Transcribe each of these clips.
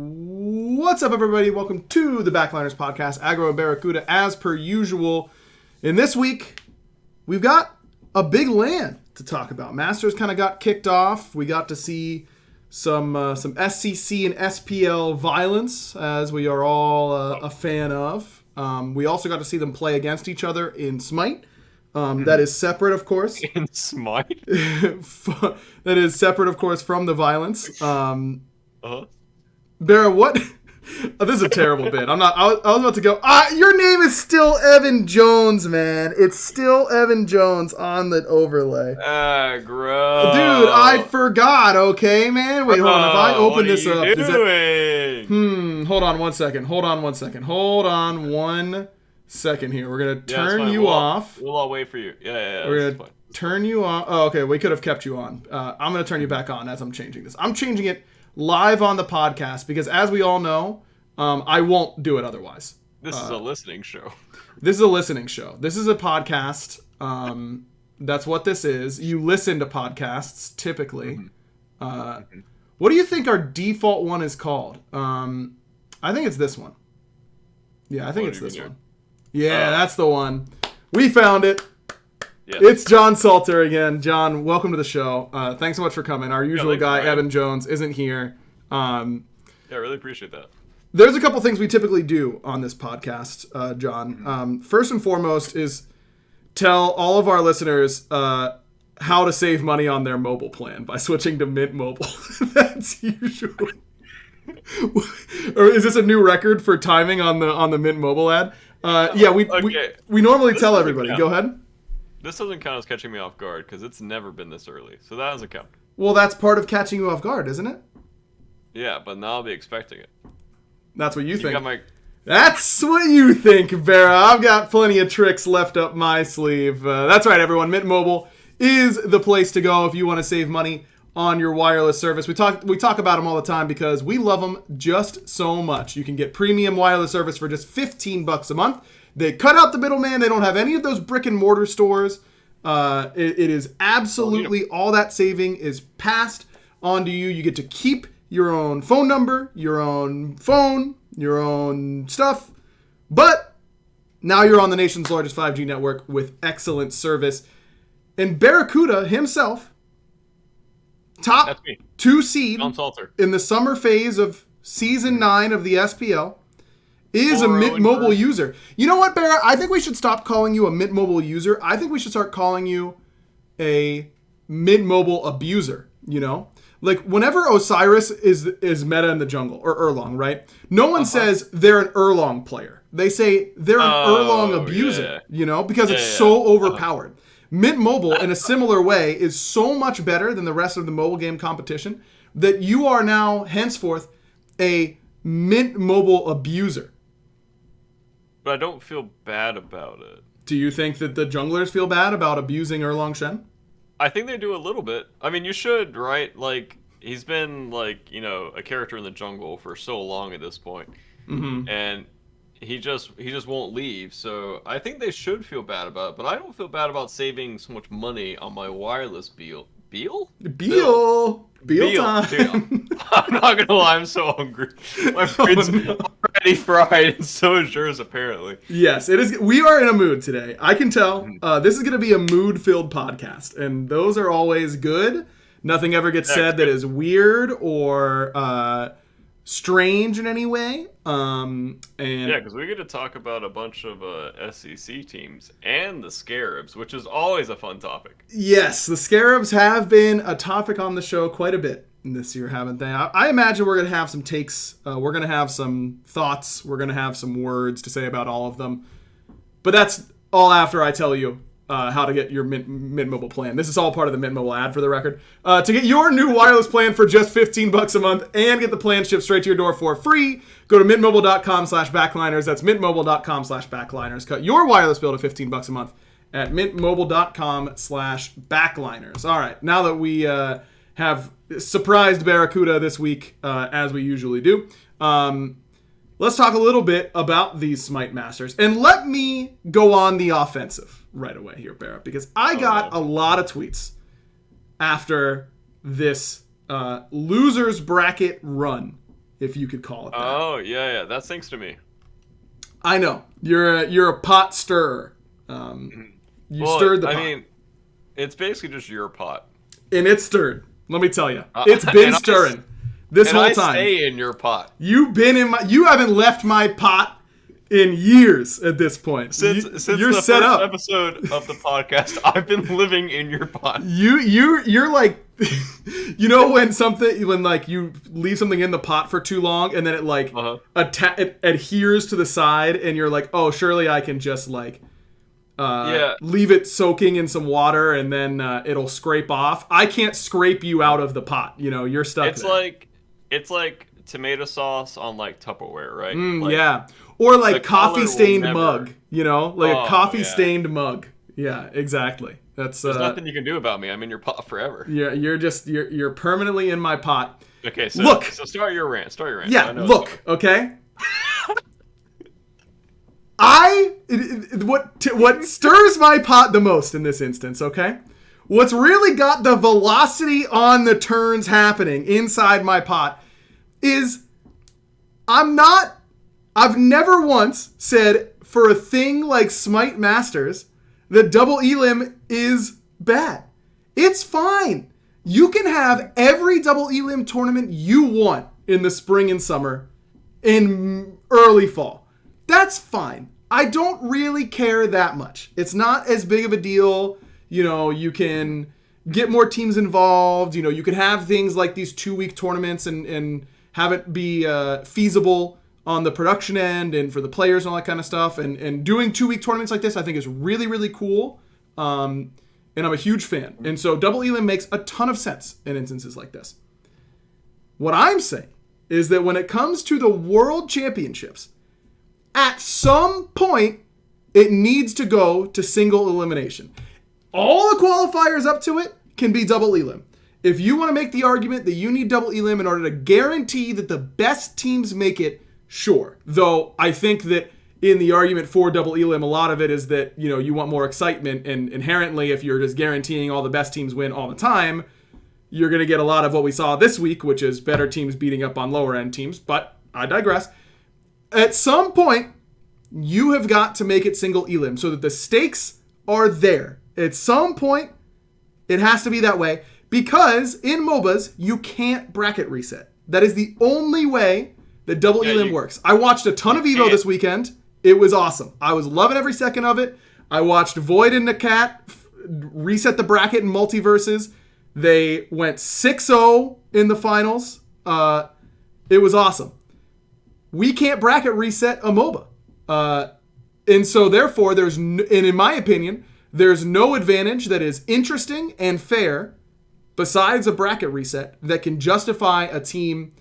What's up, everybody? Welcome to the Backliners Podcast. Agro and Barracuda, as per usual. And this week, we've got a big LAN to talk about. Masters kind of got kicked off. We got to see some SCC and SPL violence, as we are all a fan of. We also got to see them play against each other in Smite. That is separate, of course. In Smite? That is separate, of course, from the violence. Barra, what? Oh, this is a terrible bit. I was about to go. Your name is still Evan Jones, man. It's still Evan Jones on the overlay. Gross. Dude, I forgot. Okay, man. Wait, hold on. If I open this up, what are you doing? Hold on one second. Hold on 1 second here. We're gonna turn you off. We'll all wait for you. Yeah. We're gonna turn you off. Oh, okay. We could have kept you on. I'm gonna turn you back on as I'm changing this. I'm changing it live on the podcast because, as we all know, I won't do it otherwise. This is a listening show. This is a listening show. This is a podcast. That's what this is. You listen to podcasts typically. What do you think our default one is called? I think it's this one. Yeah, I think it's this one. Yeah, that's the one. We found it. Yes. It's John Salter again. John, welcome to the show. Thanks so much for coming. Our usual guy, Evan Jones, isn't here. I really appreciate that. There's a couple things we typically do on this podcast, John. First and foremost is tell all of our listeners how to save money on their mobile plan by switching to Mint Mobile. That's usual. Or is this a new record for timing on the Mint Mobile ad? We normally tell everybody. Go ahead. This doesn't count as catching me off guard because it's never been this early, so that doesn't count. Well, that's part of catching you off guard, isn't it? Yeah, but now I'll be expecting it. That's what you think. Got That's what you think, Vera. I've got plenty of tricks left up my sleeve. That's right, everyone. Mint Mobile is the place to go if you want to save money on your wireless service. We talk about them all the time because we love them just so much. You can get premium wireless service for just $15 a month. They cut out the middleman. They don't have any of those brick and mortar stores. It is absolutely all that saving is passed on to you. You get to keep your own phone number, your own phone, your own stuff. But now you're on the nation's largest 5G network with excellent service. And Barracuda himself, top 2 seed in the summer phase of Season 9 of the SPL, is a Mint Mobile user. You know what, Barra? I think we should stop calling you a Mint Mobile user. I think we should start calling you a Mint Mobile abuser, you know? Like, whenever Osiris is meta in the jungle, or Erlong, right? No one says they're an Erlong player. They say they're an Erlong abuser, you know? Because it's so overpowered. Mint Mobile, in a similar way, is so much better than the rest of the mobile game competition that you are now, henceforth, a Mint Mobile abuser. But I don't feel bad about it. Do you think that the junglers feel bad about abusing Erlong Shen? I think they do a little bit. I mean, you should, right? Like, he's been, like, you know, a character in the jungle for so long at this point. And he just won't leave. So I think they should feel bad about it. But I don't feel bad about saving so much money on my wireless Beal time. I'm not gonna lie, I'm so hungry. My brain's already fried, and so is yours, apparently. Yes, it is. We are in a mood today. I can tell. This is gonna be a mood-filled podcast, and those are always good. Nothing ever gets said that is weird or strange in any way. Because we get to talk about a bunch of SEC teams and the Scarabs, which is always a fun topic. Yes, the Scarabs have been a topic on the show quite a bit this year, haven't they? I imagine we're going to have some takes. We're going to have some thoughts. We're going to have some words to say about all of them. But that's all after I tell you how to get your Mint Mobile plan. This is all part of the Mint Mobile ad, for the record. To get your new wireless plan for just $15 a month and get the plan shipped straight to your door for free, go to mintmobile.com/backliners. That's mintmobile.com/backliners. Cut your wireless bill to $15 a month at mintmobile.com/backliners. All right, now that we have surprised Barracuda this week, as we usually do, let's talk a little bit about these Smite Masters. And let me go on the offensive right away here, Barra, because I got a lot of tweets after this losers bracket run if you could call it that. Oh, yeah, that sinks to me. I know. You're a pot stirrer. You stirred the pot. I mean, it's basically just your pot. And it's stirred. Let me tell you. It's been stirring this whole time. I stay in your pot. You haven't left my pot in years at this point. Since you're the set first up. episode of the podcast, I've been living in your pot. You're like, when like you leave something in the pot for too long and then it like it adheres to the side and you're like, oh, surely I can just like leave it soaking in some water and then it'll scrape off. I can't scrape you out of the pot. You're stuck there. It's like tomato sauce on like Tupperware, right? Yeah. Or like coffee stained mug, like a coffee stained mug. Yeah, exactly. There's nothing you can do about me. I'm in your pot forever. Yeah, you're permanently in my pot. Okay, so look. So start your rant. Yeah, look, okay? What stirs my pot the most in this instance, okay? What's really got the velocity on the turns happening inside my pot is I've never once said for a thing like Smite Masters that double elim is bad. It's fine. You can have every double elim tournament you want in the spring and summer, in early fall. That's fine. I don't really care that much. It's not as big of a deal. You can get more teams involved. You can have things like these 2-week tournaments and have it be feasible on the production end and for the players and all that kind of stuff. And doing 2-week tournaments like this, I think is really, really cool. And I'm a huge fan. And so double elim makes a ton of sense in instances like this. What I'm saying is that when it comes to the World Championships, at some point, it needs to go to single elimination. All the qualifiers up to it can be double elim. If you want to make the argument that you need double elim in order to guarantee that the best teams make it, sure. Though I think that in the argument for double elim, a lot of it is that, you want more excitement, and inherently, if you're just guaranteeing all the best teams win all the time, you're going to get a lot of what we saw this week, which is better teams beating up on lower end teams. But I digress. At some point, you have got to make it single elim so that the stakes are there. At some point, it has to be that way because in MOBAs, you can't bracket reset. That is the only way that double elim works. I watched a ton of Evo this weekend. It was awesome. I was loving every second of it. I watched Void and Nakat reset the bracket in multiverses. They went 6-0 in the finals. It was awesome. We can't bracket reset a MOBA. And so therefore, in my opinion, there's no advantage that is interesting and fair besides a bracket reset that can justify a team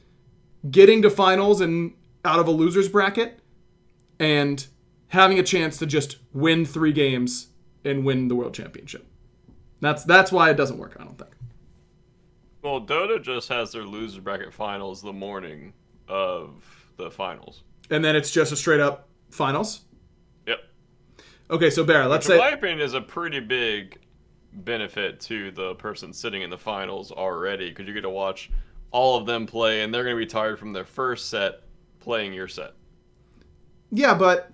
getting to finals and out of a loser's bracket and having a chance to just win 3 games and win the World Championship. That's why it doesn't work, I don't think. Well, Dota just has their loser bracket finals the morning of the finals. And then it's just a straight up finals? Yep. Okay, so Barra, let's say... in my opinion, is a pretty big benefit to the person sitting in the finals already, because you get to watch all of them play, and they're going to be tired from their first set playing your set. Yeah, but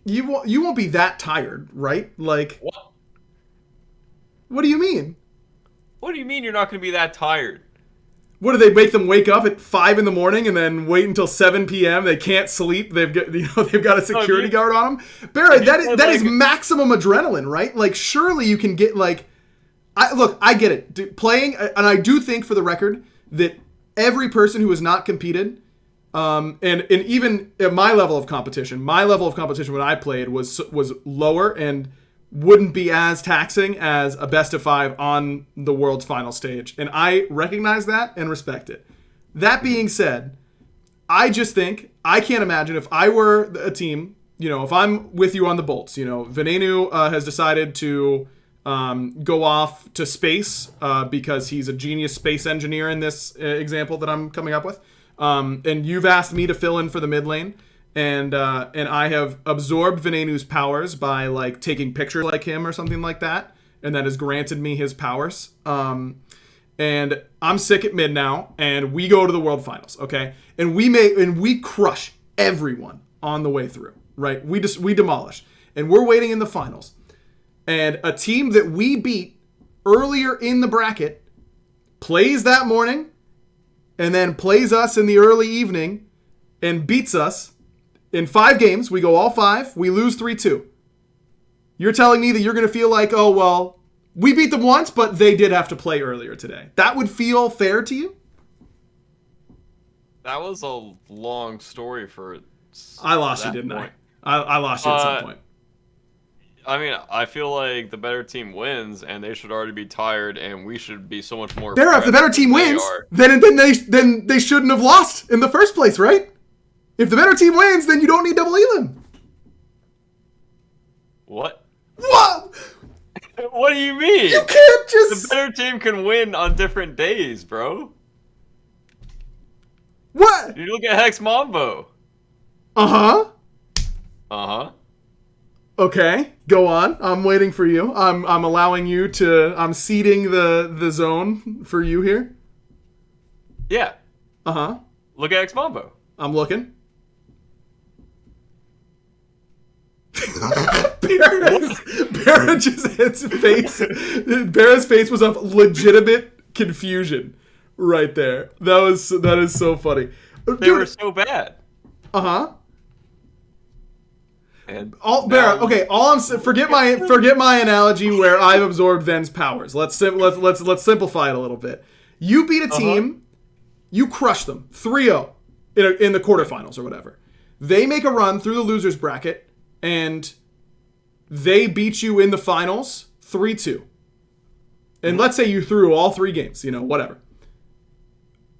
you won't be that tired, right? Like... What do you mean? What do you mean you're not going to be that tired? What do they make them wake up at 5 a.m. and then wait until 7 p.m.? They can't sleep. They've got a security guard on them. Barry, that is maximum adrenaline, right? Like surely you can get like, I get it. Playing, and I do think for the record that every person who has not competed, and even at my level of competition when I played was lower and wouldn't be as taxing as a best of 5 on the world's final stage. And I recognize that and respect it. That being said, I just think, I can't imagine if I were a team, if I'm with you on the Bolts, Venenu has decided to go off to space because he's a genius space engineer in this example that I'm coming up with. And you've asked me to fill in for the mid lane. And I have absorbed Venenu's powers by taking pictures like him or something like that, and that has granted me his powers. And and I'm sick at mid now, and we go to the World Finals, okay? And we crush everyone on the way through, right? We demolish, and we're waiting in the finals, and a team that we beat earlier in the bracket plays that morning, and then plays us in the early evening, and beats us in 5 games. We go all 5. We lose 3-2. You're telling me that you're going to feel like, oh, well, we beat them once, but they did have to play earlier today. That would feel fair to you? That was a long story for. I lost you, didn't point. I lost you at some point. I mean, I feel like the better team wins, and they should already be tired, and we should be so much more. If the better team wins, then they shouldn't have lost in the first place, right? If the better team wins, then you don't need double elim. What? What? What do you mean? You can't just. The better team can win on different days, bro. What? You look at Hex Mambo. Uh-huh. Uh-huh. Okay, go on. I'm waiting for you. I'm allowing you to. I'm seeding the zone for you here. Yeah. Uh-huh. Look at Hex Mambo. I'm looking. Barra just hits face. Barra's face was of legitimate confusion right there. That is so funny. They were so bad. Uh-huh. And Barra, okay, forget my analogy where I've absorbed Ven's powers. Let's simplify it a little bit. You beat a team, you crush them 3-0 in the quarterfinals or whatever. They make a run through the losers bracket, and they beat you in the finals 3-2. And let's say you threw all 3 games, whatever.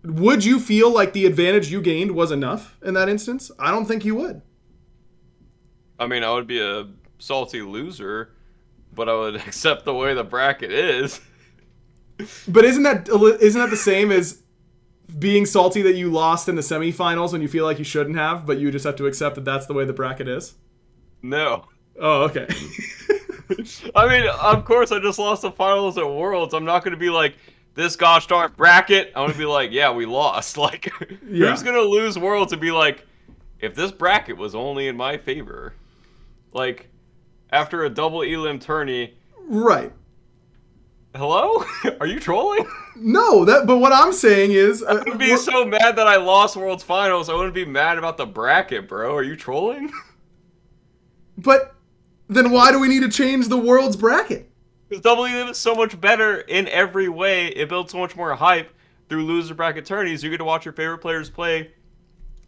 Would you feel like the advantage you gained was enough in that instance? I don't think you would. I mean, I would be a salty loser, but I would accept the way the bracket is. But isn't that the same as being salty that you lost in the semifinals when you feel like you shouldn't have, but you just have to accept that that's the way the bracket is? No. Oh, okay. I mean, of course, I just lost the finals at Worlds. I'm not going to be like, this gosh darn bracket. I'm going to be like, yeah, we lost. Like, who's going to lose Worlds and be like, if this bracket was only in my favor? Like, after a double elim tourney. Right. Hello? Are you trolling? No, but what I'm saying is... I would be so mad that I lost World's Finals. I wouldn't be mad about the bracket, bro. Are you trolling? But then why do we need to change the World's bracket? Because double elim is so much better in every way. It builds so much more hype through loser bracket tourneys. You get to watch your favorite players play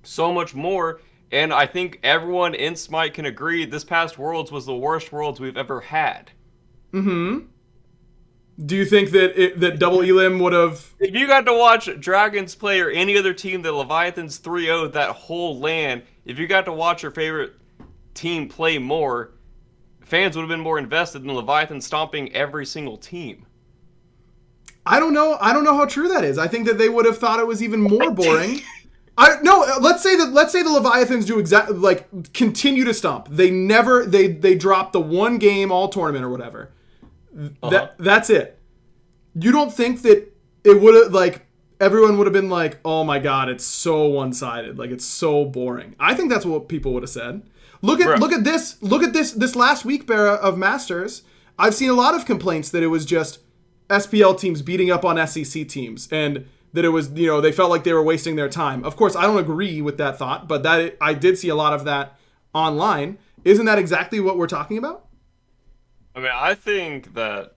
so much more. And I think everyone in Smite can agree this past Worlds was the worst Worlds we've ever had. Mm-hmm. Do you think that double elim would have... If you got to watch Dragons play or any other team that Leviathans 3-0'd that whole LAN, if you got to watch your favorite team play more, fans would have been more invested than Leviathan stomping every single team. I don't know how true that is. I think that they would have thought it was even more boring. Let's say the Leviathans do exactly like continue to stomp. They drop the one game all tournament or whatever. That's it. You don't think that it would have like everyone would have been like, oh my god, it's so one-sided, like it's so boring. I think that's what people would have said. Look at this last week, Barra, of Masters. I've seen a lot of complaints that it was just SPL teams beating up on SEC teams and that it was, they felt like they were wasting their time. Of course, I don't agree with that thought, but I did see a lot of that online. Isn't that exactly what we're talking about? I mean, I think that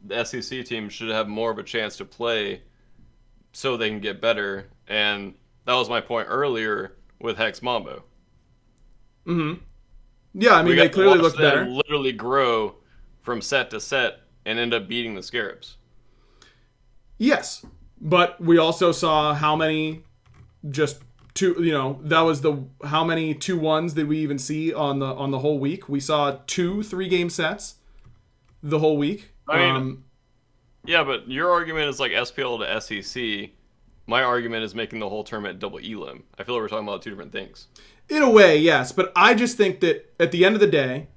the SEC team should have more of a chance to play so they can get better, and that was my point earlier with Hex Mambo. Mm-hmm. Yeah, I mean, they clearly looked better. Literally grow from set to set and end up beating the Scarabs. Yes, but we also saw how many just that was how many 2-1s did we even see on the whole week? We saw 2 3-game sets the whole week. I mean, yeah, but your argument is like SPL to SEC. My argument is making the whole tournament double elim. I feel like we're talking about 2 different things. In a way, yes, but I just think that at the end of the day,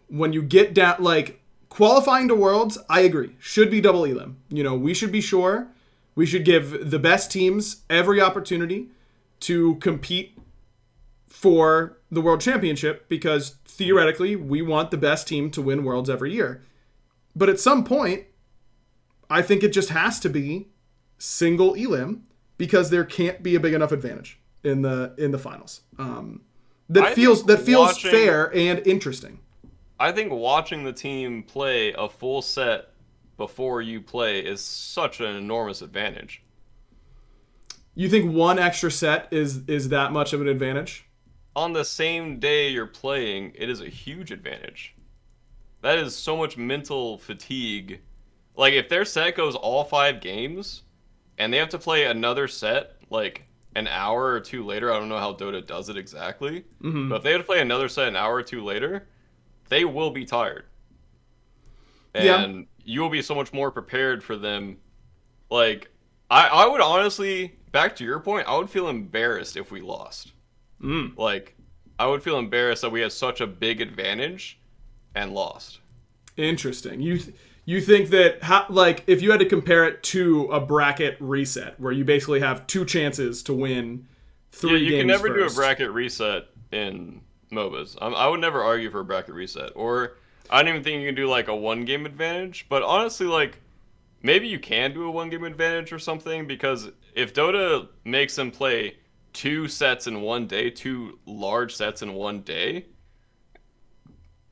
when you get down, like qualifying to Worlds, I agree, should be double elim. We should be sure We should give the best teams every opportunity to compete for the World Championship because theoretically we want the best team to win Worlds every year. But at some point, I think it just has to be single elim because there can't be a big enough advantage in the finals. That feels fair and interesting. I think watching the team play a full set before you play is such an enormous advantage. You think one extra set is that much of an advantage? On the same day you're playing, it is a huge advantage. That is so much mental fatigue. Like, if their set goes all 5 games, and they have to play another set, like, an hour or 2 later, I don't know how Dota does it exactly, but if they have to play another set an hour or 2 later, they will be tired. And you will be so much more prepared for them. Like, I would honestly, back to your point, I would feel embarrassed if we lost. Like, I would feel embarrassed that we had such a big advantage and lost. Interesting. You think that, like, if you had to compare it to a bracket reset, where you basically have 2 chances to win 3 games you can never first. do a bracket reset in MOBAs. I would never argue for a bracket reset. Or, I don't even think you can do, like, a 1-game advantage. But honestly, like, maybe you can do a 1-game advantage or something, because if Dota makes them play 2 sets in 1 day, 2 large sets in 1 day,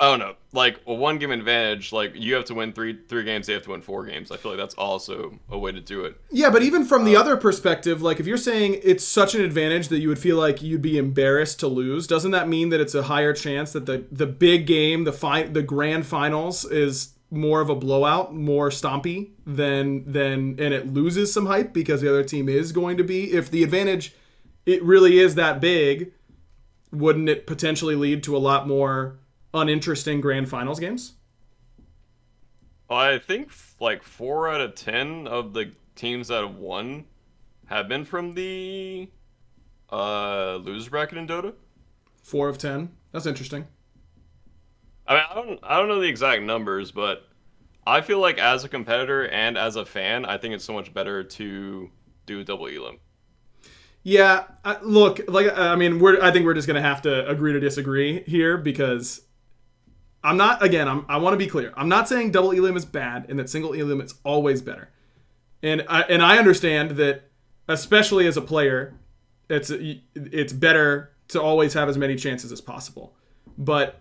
I don't know. Like, a 1-game advantage, like, you have to win 3 games, they have to win 4 games. I feel like that's also a way to do it. Yeah, but even from the other perspective, like, if you're saying it's such an advantage that you would feel like you'd be embarrassed to lose, doesn't that mean that it's a higher chance that the big game, the grand finals, is more of a blowout, more stompy than and it loses some hype because the other team is going to be? If the advantage, it really is that big, wouldn't it potentially lead to a lot more uninteresting grand finals games? I think like 4 out of 10 of the teams that have won have been from the loser bracket in Dota. 4 of 10. That's interesting. I mean, I don't know the exact numbers, but I feel like as a competitor and as a fan, I think it's so much better to do double elim. Yeah, look, like, I mean, I think we're just gonna have to agree to disagree here because I want to be clear. I'm not saying double elim is bad and that single elim is always better. And I understand that, especially as a player, it's better to always have as many chances as possible. But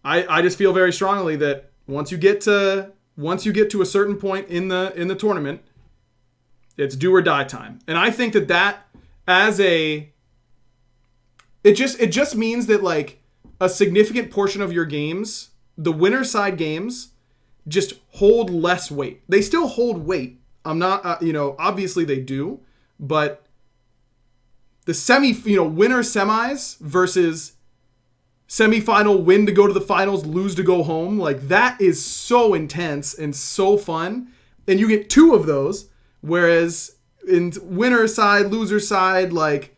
I just feel very strongly that once you get to a certain point in the tournament, it's do or die time. And I think that as it just means that, like, a significant portion of your games, the winner side games, just hold less weight. They still hold weight. I'm not, obviously they do, but the winner semis versus semifinal, win to go to the finals, lose to go home, like, that is so intense and so fun. And you get 2 of those, whereas in winner side, loser side, like,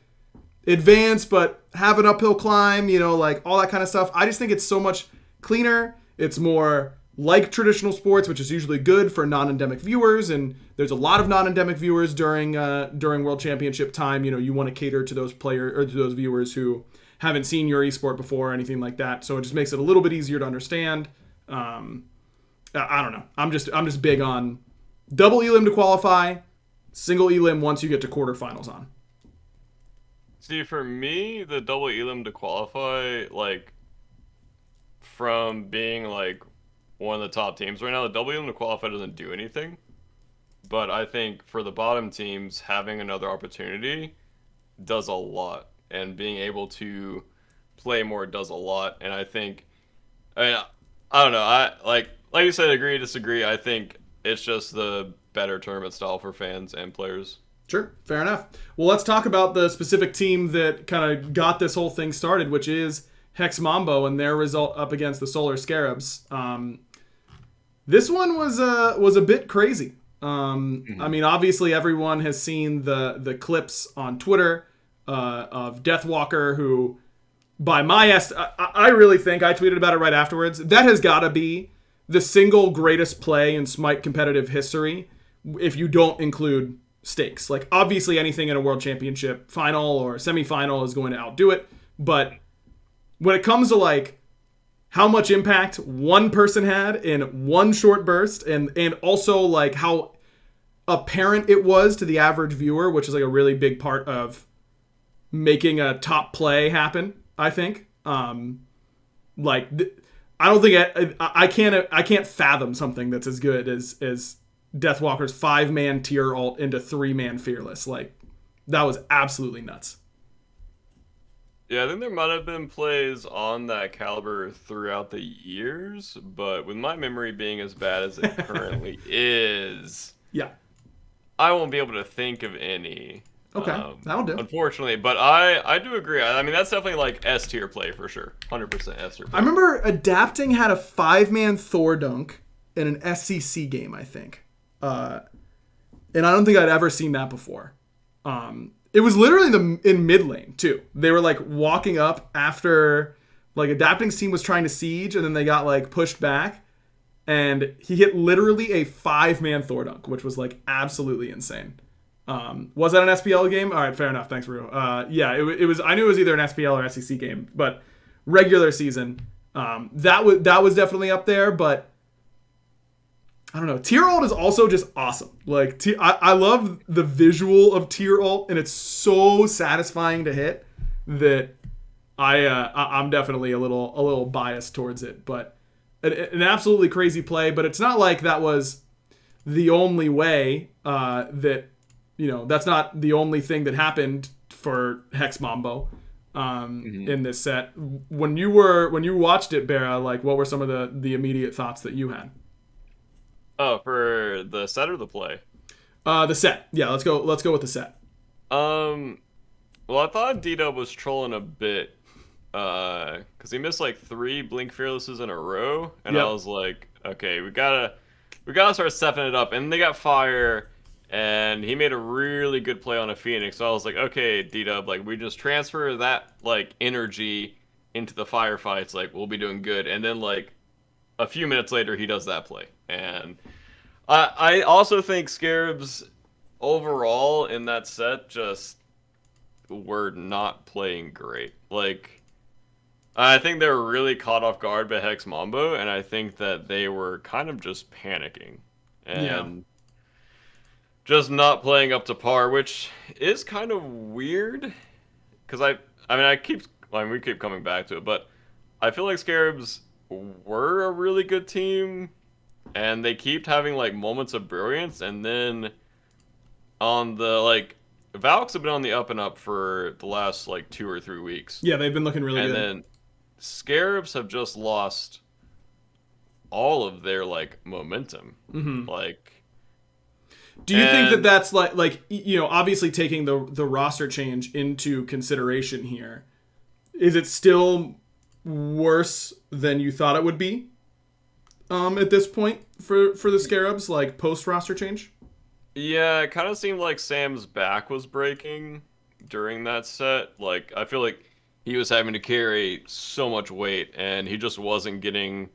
advance but have an uphill climb, like, all that kind of stuff. I just think it's so much cleaner. It's more like traditional sports, which is usually good for non-endemic viewers, and there's a lot of non-endemic viewers during World Championship time. You want to cater to those players or to those viewers who haven't seen your esport before or anything like that. So it just makes it a little bit easier to understand. I don't know. I'm just big on double elim to qualify, single elim once you get to quarterfinals on. See, for me, the double elim to qualify, like, from being, like, one of the top teams right now, the double elim to qualify doesn't do anything. But I think for the bottom teams, having another opportunity does a lot. And being able to play more does a lot. And I think, I don't know, like you said, agree, disagree. I think it's just the better tournament style for fans and players. Sure, fair enough. Well, let's talk about the specific team that kind of got this whole thing started, which is Hex Mambo and their result up against the Solar Scarabs. This one was a bit crazy. I mean, obviously everyone has seen the clips on Twitter of Deathwalker, who, by my I really think, I tweeted about it right afterwards, that has got to be the single greatest play in Smite competitive history, if you don't include stakes. Like, obviously anything in a world championship final or semifinal is going to outdo it, but when it comes to like how much impact one person had in one short burst, and also like how apparent it was to the average viewer, which is like a really big part of making a top play happen, I think. Like, I don't think I can't fathom something that's as good as Deathwalker's 5-man tier alt into 3-man fearless. Like, that was absolutely nuts. Yeah, I think there might have been plays on that caliber throughout the years, but with my memory being as bad as it currently is, yeah, I won't be able to think of any. Okay, that'll do. Unfortunately, but I do agree. I mean, that's definitely like S tier play for sure. 100% S tier play. I remember Adapting had a 5-man Thor dunk in an SCC game, I think. And I don't think I'd ever seen that before. It was literally in mid lane, too. They were like walking up after like Adapting's team was trying to siege, and then they got like pushed back. And he hit literally a 5-man Thor dunk, which was like absolutely insane. Was that an SPL game? All right, fair enough. Thanks, Rue. Yeah, it was. I knew it was either an SPL or SEC game, but regular season, that was definitely up there. But I don't know. Tier ult is also just awesome. Like, I love the visual of tier ult, and it's so satisfying to hit that I'm definitely a little biased towards it. But an absolutely crazy play. But it's not like that was the only way that. That's not the only thing that happened for Hex Mambo in this set. When you watched it, Bera, like, what were some of the immediate thoughts that you had? Oh, for the set or the play? The set. Yeah, let's go with the set. Well, I thought D-Dub was trolling a bit because he missed like 3 Blink Fearlesses in a row, and yep. I was like, okay, we gotta start stepping it up, and they got fire. And he made a really good play on a Phoenix. So I was like, okay, D-Dub, like, we just transfer that, like, energy into the firefights. Like, we'll be doing good. And then, like, a few minutes later, he does that play. And I also think Scarabs, overall, in that set, just were not playing great. Like, I think they were really caught off guard by Hex Mambo. And I think that they were kind of just panicking. And... yeah. Just not playing up to par, which is kind of weird, because we keep coming back to it, but I feel like Scarabs were a really good team, and they keep having like moments of brilliance, and then on the like Valks have been on the up and up for the last like 2 or 3 weeks. Yeah, they've been looking really good. And then Scarabs have just lost all of their like momentum, like. Do you think that that's like obviously taking the roster change into consideration here, is it still worse than you thought it would be at this point for the Scarabs, like post roster change? Yeah, it kind of seemed like Sam's back was breaking during that set. Like, I feel like he was having to carry so much weight, and he just wasn't getting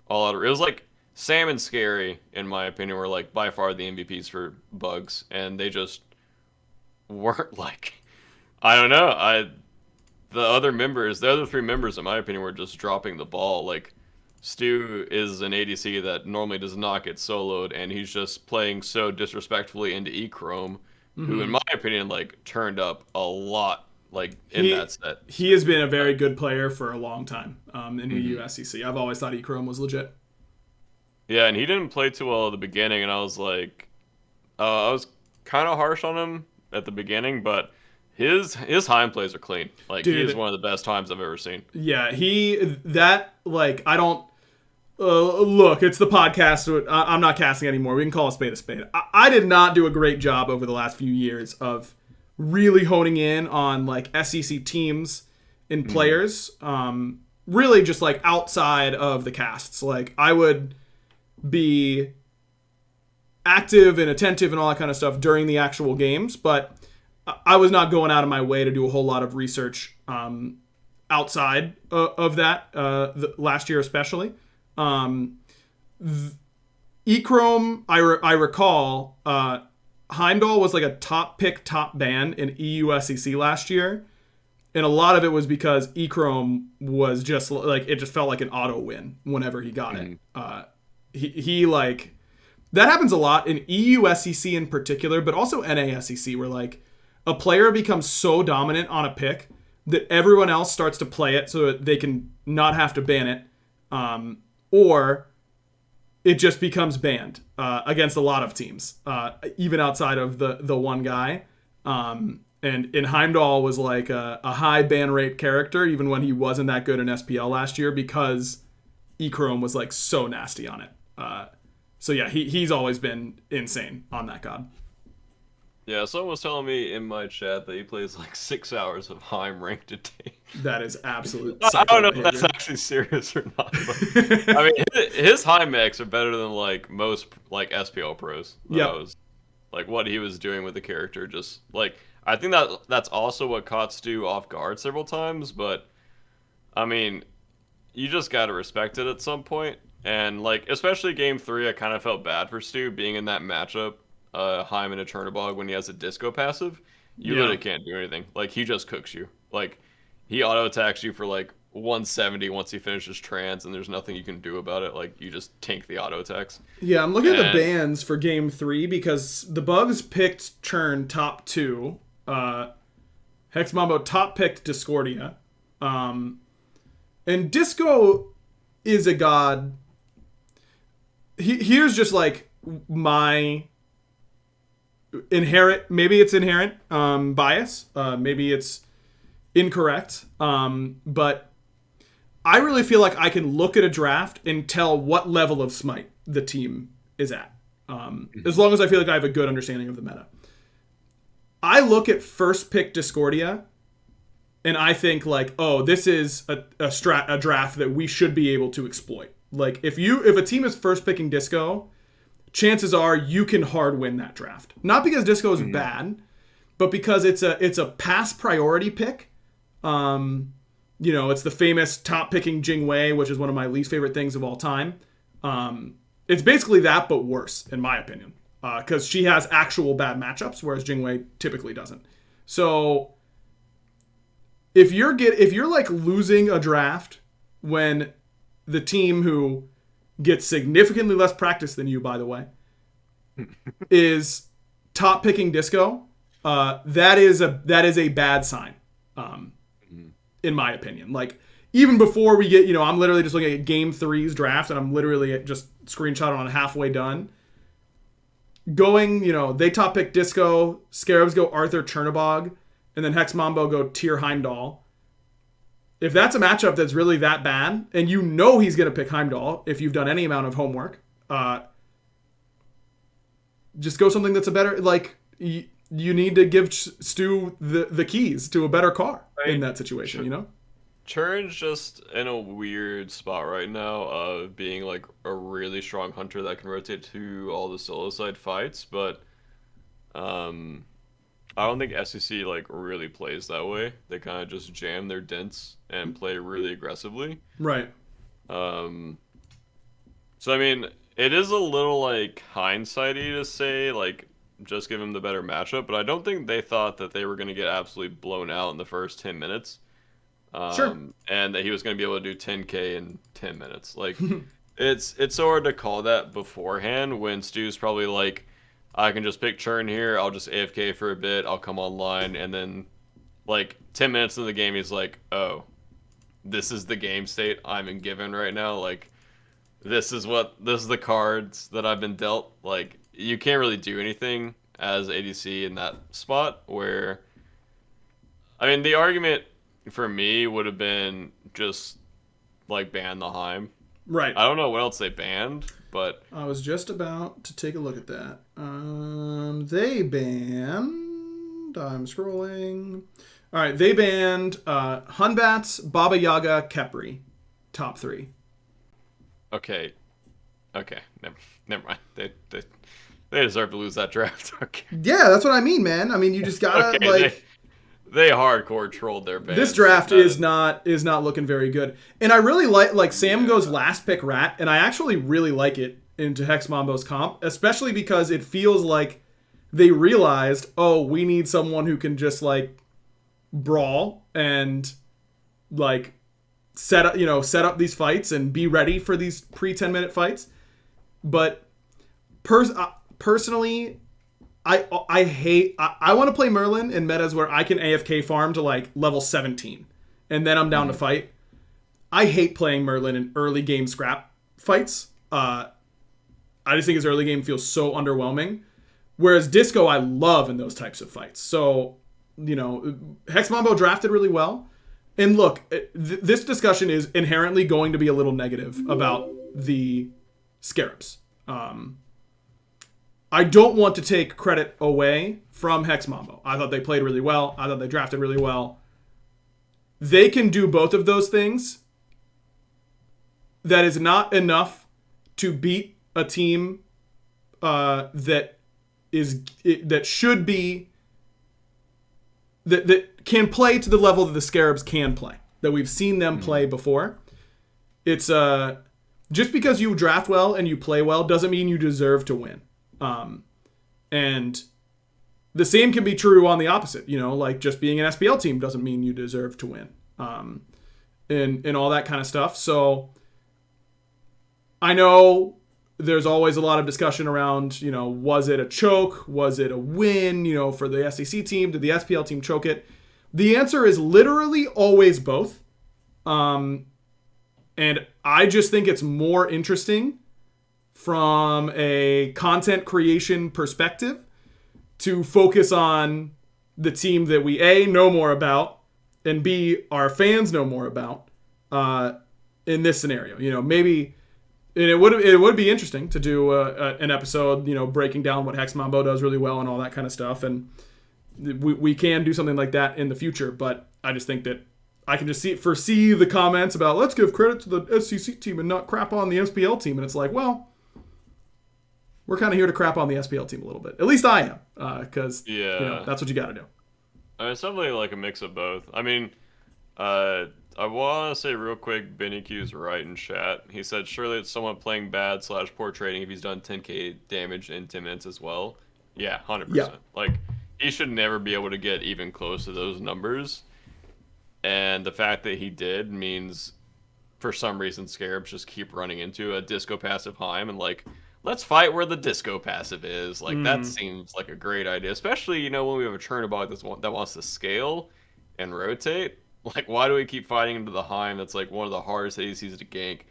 all out of it. It was like Sam and Scary, in my opinion, were like by far the MVPs for bugs, and they just weren't like, I don't know. The other 3 members, in my opinion, were just dropping the ball. Like, Stu is an ADC that normally does not get soloed, and he's just playing so disrespectfully into E-Chrome, who, in my opinion, like turned up a lot. Like in that set, he has been a very good player for a long time in the USCC. I've always thought E-Chrome was legit. Yeah, and he didn't play too well at the beginning, and I was like, I was kind of harsh on him at the beginning, but his Heim plays are clean. Like, dude, he is one of the best Heims I've ever seen. Yeah, I don't look. It's the podcast. So I'm not casting anymore. We can call a spade a spade. I did not do a great job over the last few years of really honing in on like SEC teams and players. Really, just like outside of the casts. Like, I would be active and attentive and all that kind of stuff during the actual games, but I was not going out of my way to do a whole lot of research outside of that last year especially. Echrome, I recall, Heimdall was like a top pick, top ban in EU SEC last year. And a lot of it was because Echrome was just like, it just felt like an auto win whenever he got it. He like, that happens a lot in EU SEC in particular, but also NA SEC, where like a player becomes so dominant on a pick that everyone else starts to play it so that they can not have to ban it. Or it just becomes banned against a lot of teams, even outside of the one guy. And Heimdall was like a high ban rate character, even when he wasn't that good in SPL last year, because Echrome was like so nasty on it. So yeah, he's always been insane on that god. Yeah, someone was telling me in my chat that he plays like 6 hours of Heim ranked a day. That is absolute. I don't know if that's actually serious or not. But, I mean, his Heim mechs are better than like most like SPL pros. Yeah. Like what he was doing with the character, just like I think that's also what caught Stu off guard several times. But I mean, you just gotta respect it at some point. And like especially game 3, I kind of felt bad for Stu being in that matchup. Heim and a Chernobog when he has a disco passive, you literally can't do anything. Like he just cooks you. Like he auto attacks you for like 170 once he finishes trans, and there's nothing you can do about it. Like you just tank the auto attacks. Yeah, I'm looking at the bans for game 3 because the Bugs picked Churn top 2, Hex Mambo top picked Discordia, and Disco is a god. Here's just like my inherent, maybe it's inherent bias, maybe it's incorrect, but I really feel like I can look at a draft and tell what level of Smite the team is at, as long as I feel like I have a good understanding of the meta. I look at first pick Discordia and I think like, oh, this is a draft that we should be able to exploit. Like if a team is first picking Disco, chances are you can hard win that draft. Not because Disco is bad, but because it's a pass priority pick. It's the famous top picking Jing Wei, which is one of my least favorite things of all time. It's basically that, but worse, in my opinion, because she has actual bad matchups, whereas Jing Wei typically doesn't. So if you're like losing a draft when the team who gets significantly less practice than you, by the way, is top picking Disco, that is a bad sign, in my opinion. Like even before we get, I'm literally just looking at game 3's draft, and I'm literally just screenshot on halfway done. Going, they top pick Disco, Scarabs go Arthur Chernobog, and then Hex Mambo go Tyr Heimdall. If that's a matchup that's really that bad, and he's going to pick Heimdall, if you've done any amount of homework, just go something that's a better, like, you need to give Stu the keys to a better car in that situation, Churn's just in a weird spot right now of being, like, a really strong hunter that can rotate to all the solo side fights, but, I don't think SEC like really plays that way. They kind of just jam their dents and play really aggressively. Right. So I mean, it is a little like hindsighty to say like just give him the better matchup, but I don't think they thought that they were going to get absolutely blown out in the first 10 minutes. Sure. And that he was going to be able to do 10K in 10 minutes. Like it's so hard to call that beforehand when Stu's probably like, I can just pick Churn here, I'll just AFK for a bit, I'll come online, and then, like, 10 minutes into the game, he's like, oh, this is the game state I'm in given right now, like, this is the cards that I've been dealt, like, you can't really do anything as ADC in that spot, where, I mean, the argument for me would have been just, like, ban the Heim. Right. I don't know what else they banned, but I was just about to take a look at that. They banned. I'm scrolling. All right, they banned Hunbats, Baba Yaga, Kepri, top 3. Okay, never mind. They deserve to lose that draft. Okay. Yeah, that's what I mean, man. I mean, you just gotta like. They hardcore trolled their bans. This draft is not looking very good, and I really like Sam goes last pick Rat, and I actually really like it into Hex Mambo's comp, especially because it feels like they realized, oh, we need someone who can just like brawl and like set up these fights and be ready for these pre 10-minute fights. But personally, I want to play Merlin in metas where I can AFK farm to like level 17 and then I'm down to fight. I hate playing Merlin in early game scrap fights. I just think his early game feels so underwhelming. Whereas Disco, I love in those types of fights. So, Hex Mambo drafted really well. And look, this discussion is inherently going to be a little negative about the Scarabs. I don't want to take credit away from Hex Mambo. I thought they played really well. I thought they drafted really well. They can do both of those things. That is not enough to beat a team that can play to the level that the Scarabs can play, that we've seen them play before. It's just because you draft well and you play well doesn't mean you deserve to win. And the same can be true on the opposite, like just being an SPL team doesn't mean you deserve to win. And all that kind of stuff. So I know there's always a lot of discussion around, was it a choke? Was it a win, for the SEC team? Did the SPL team choke it? The answer is literally always both. And I just think it's more interesting from a content creation perspective to focus on the team that we A, know more about, and B, our fans know more about in this scenario. Maybe... And it would be interesting to do an episode, breaking down what Hex Mambo does really well and all that kind of stuff. And we can do something like that in the future. But I just think that I can just foresee the comments about let's give credit to the SEC team and not crap on the SPL team. And it's like, well, we're kind of here to crap on the SPL team a little bit. At least I am, because that's what you got to do. It's definitely like a mix of both. I mean, I want to say real quick, Benny Q's right in chat. He said, surely it's someone playing bad / poor trading if he's done 10k damage in 10 minutes as well. Yeah, 100%. Yeah. Like, he should never be able to get even close to those numbers. And the fact that he did means, for some reason, Scarabs just keep running into a disco passive Heim and like, let's fight where the disco passive is. Like, that seems like a great idea. Especially, when we have a turnabout that wants to scale and rotate. Like, why do we keep fighting into the Heim? That's like one of the hardest ADCs to gank.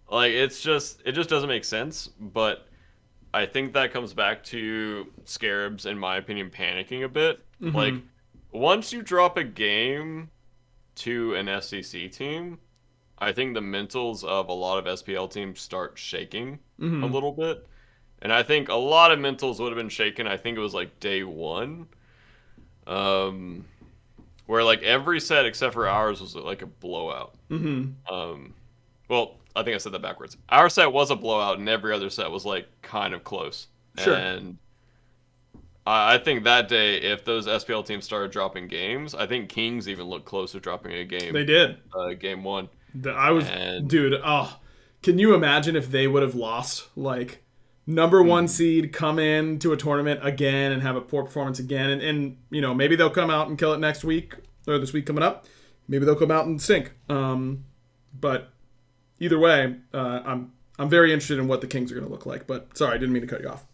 Like, it just doesn't make sense. But I think that comes back to Scarabs, in my opinion, panicking a bit. Mm-hmm. Like, once you drop a game to an SEC team, I think the mentals of a lot of SPL teams start shaking a little bit. And I think a lot of mentals would have been shaken. I think it was like day one. Where like every set except for ours was like a blowout. Well, I think I said that backwards. Our set was a blowout, and every other set was like kind of close. Sure. And I think that day, if those SPL teams started dropping games, I think Kings even looked close to dropping a game. They did. Game one. Dude. Oh, can you imagine if they would have lost like number one seed, come in to a tournament again and have a poor performance again, and maybe they'll come out and kill it next week or this week coming up. Maybe they'll come out and stink. But either way, I'm very interested in what the Kings are going to look like. But sorry, I didn't mean to cut you off.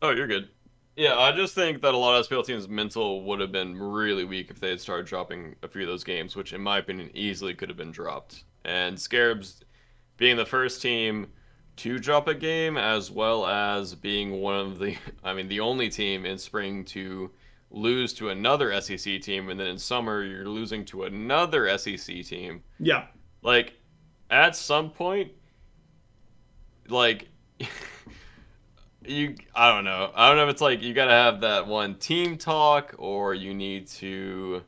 Oh, you're good. Yeah, I just think that a lot of SPL teams' mental would have been really weak if they had started dropping a few of those games, which in my opinion easily could have been dropped. And Scarabs being the first team to drop a game, as well as being one of the only team in spring to lose to another SEC team, and then in summer you're losing to another SEC team. Yeah. Like, at some point, like, I don't know if it's like you gotta have that one team talk, or you need to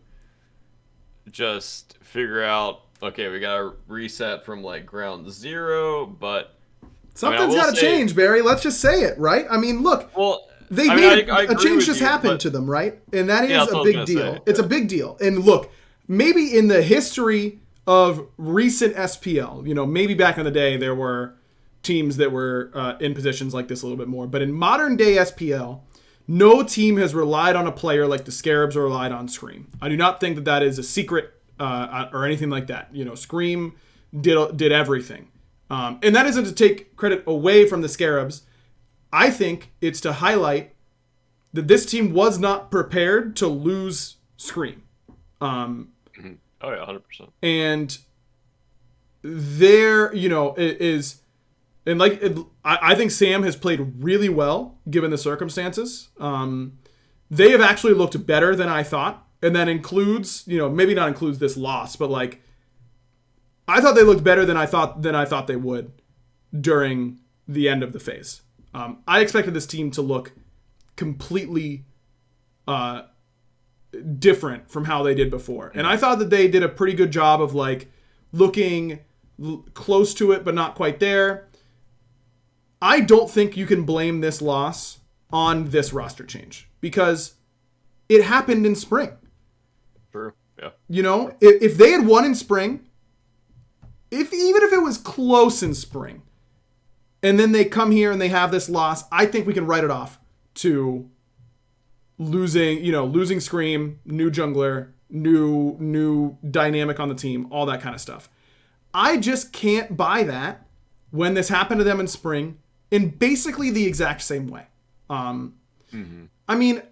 just figure out, okay, we gotta reset from like ground zero, but something's got to change, Barry. Let's just say it, right? I mean, look, a change just happened to them, right? And that is a big deal. It's a big deal. And look, maybe in the history of recent SPL, maybe back in the day there were teams that were in positions like this a little bit more. But in modern day SPL, no team has relied on a player like the Scarabs or relied on Scream. I do not think that that is a secret or anything like that. You know, Scream did everything. And that isn't to take credit away from the Scarabs. I think it's to highlight that this team was not prepared to lose Scream. Oh yeah, 100%. And there, you know, I think Sam has played really well given the circumstances. They have actually looked better than I thought, and that includes, you know, maybe not includes this loss, but like I thought they looked better than I thought they would during the end of the phase. I expected this team to look completely different from how they did before. And I thought that they did a pretty good job of like looking close to it, but not quite there. I don't think you can blame this loss on this roster change because it happened in spring. True. Yeah. You know, if they had won in spring, even if it was close in spring, and then they come here and they have this loss, I think we can write it off to losing Scream, new jungler, new dynamic on the team, all that kind of stuff. I just can't buy that when this happened to them in spring in basically the exact same way. I mean,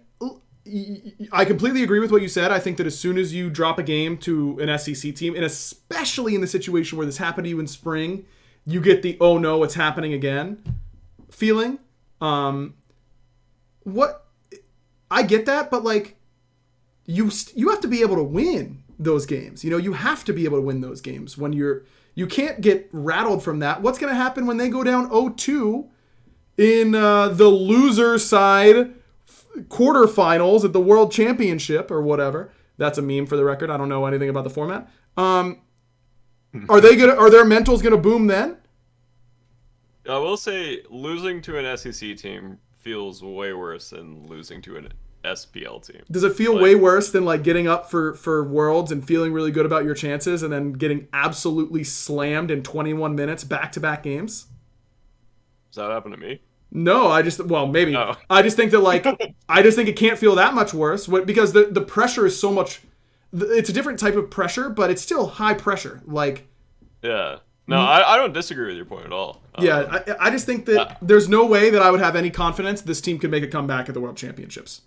I completely agree with what you said. I think that as soon as you drop a game to an SEC team, and especially in the situation where this happened to you in spring, you get the, oh no, it's happening again feeling. What I get that, but like you have to be able to win those games. You know, you have to be able to win those games when you can't get rattled from that. What's going to happen when they go down 0-2 in the loser side quarterfinals at the World Championship or whatever? That's a meme for the record. I don't know anything about the format. Are their mentals going to boom then? I will say losing to an SEC team feels way worse than losing to an SPL team. Does it feel way worse than like getting up for Worlds and feeling really good about your chances and then getting absolutely slammed in 21 minutes back-to-back games? Does that happen to me? No, maybe. Oh. I just think that like it can't feel that much worse because the pressure is so much. It's a different type of pressure, but it's still high pressure. Like, yeah. No, I don't disagree with your point at all. Yeah, I just think that there's no way that I would have any confidence this team could make a comeback at the World Championships.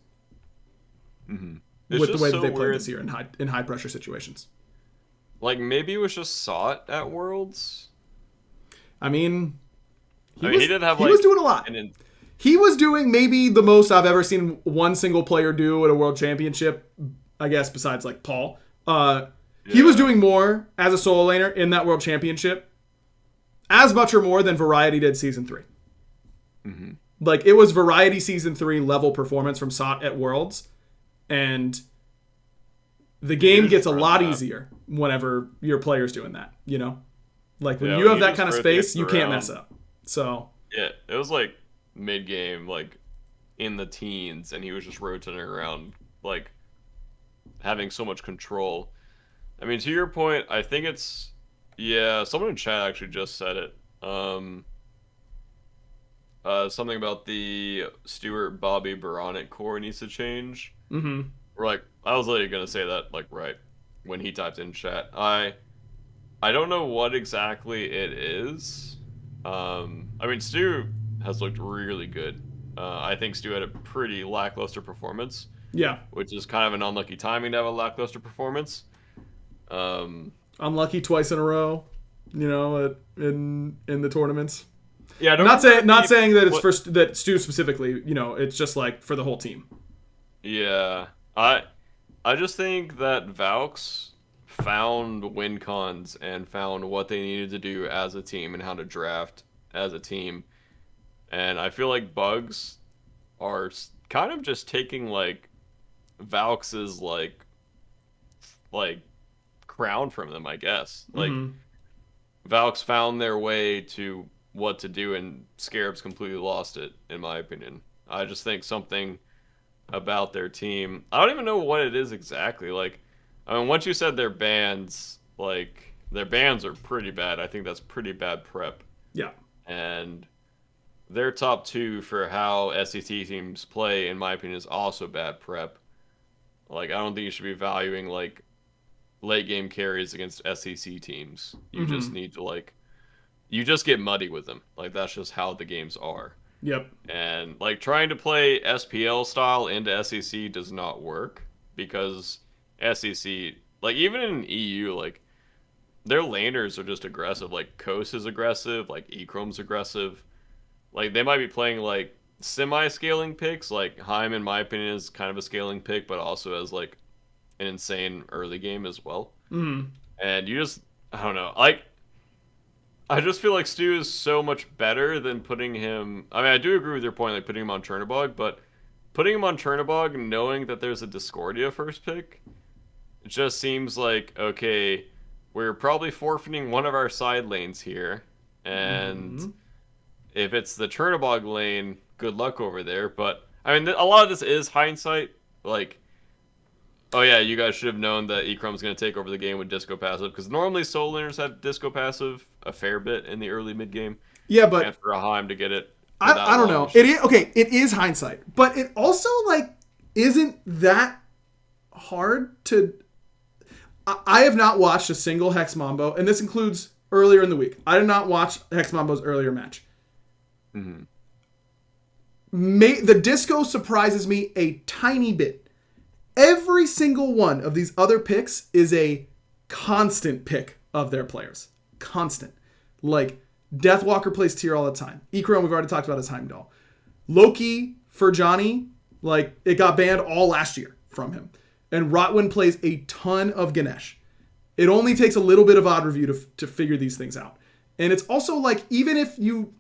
With the way that they played this year in high pressure situations. Like maybe it was just sought at Worlds. I mean, he was doing a lot. He was doing maybe the most I've ever seen one single player do at a World Championship, I guess, besides like Paul. He was doing more as a solo laner in that World Championship, as much or more than Variety did Season 3. Like, it was Variety Season 3 level performance from SOT at Worlds, and the game gets a lot easier whenever your player's doing that, you know? Like, when you have that kind of space, you can't mess up. So yeah, it was like mid-game, like, in the teens, and he was just rotating around, like, having so much control. I mean, to your point, I think it's... Yeah, someone in chat actually just said it. Something about the Stuart Bobby Baronic core needs to change. Like, I was literally gonna say that, like, right when he typed in chat. I don't know what exactly it is. I mean, Stu has looked really good. I think Stu had a pretty lackluster performance. Yeah. Which is kind of an unlucky timing to have a lackluster performance. Unlucky twice in a row, you know, in the tournaments. Yeah, not saying that it's that Stu specifically, you know, it's just like for the whole team. Yeah, I just think that Valks found win cons and found what they needed to do as a team and how to draft as a team, and I feel like Bugs are kind of just taking like Valks's like crown from them, I guess. Like, Valks found their way to what to do, and Scarabs completely lost it, in my opinion. I just think something about their team... I don't even know what it is exactly. Like, I mean, once you said their bans, like, their bans are pretty bad. I think that's pretty bad prep. Yeah. and their top 2 for how SEC teams play, in my opinion, is also bad prep. Like, I don't think you should be valuing, like, late game carries against SEC teams. You just need to, like, you just get muddy with them. Like, that's just how the games are. Yep. And, like, trying to play SPL style into SEC does not work, because SEC, like, even in EU, like, their laners are just aggressive. Like, Kos is aggressive, like, Echrom's aggressive. Like, they might be playing, like, semi-scaling picks. Like, Heim, in my opinion, is kind of a scaling pick, but also has, like, an insane early game as well. Mm. And you just, I don't know. Like, I just feel like Stu is so much better than putting him... I mean, I do agree with your point, like, putting him on Chernobog, but putting him on Chernobog, knowing that there's a Discordia first pick, it just seems like, okay, we're probably forfeiting one of our side lanes here, and... If it's the Chernobog lane, good luck over there. But, I mean, a lot of this is hindsight. Like, oh yeah, you guys should have known that Echrom's going to take over the game with Disco Passive. Because normally Soul Laners have Disco Passive a fair bit in the early mid-game. Yeah, but... And for a Heim to get it... I don't know. It is hindsight. But it also, like, isn't that hard to... I have not watched a single Hex Mambo, and this includes earlier in the week. I did not watch Hex Mambo's earlier match. The disco surprises me a tiny bit. Every single one of these other picks is a constant pick of their players. Constant. Like, Deathwalker plays tier all the time. Ikron, we've already talked about his Heimdall. Loki for Johnny, like, it got banned all last year from him. And Rotwin plays a ton of Ganesh. It only takes a little bit of odd review to figure these things out. And it's also, like, even if you...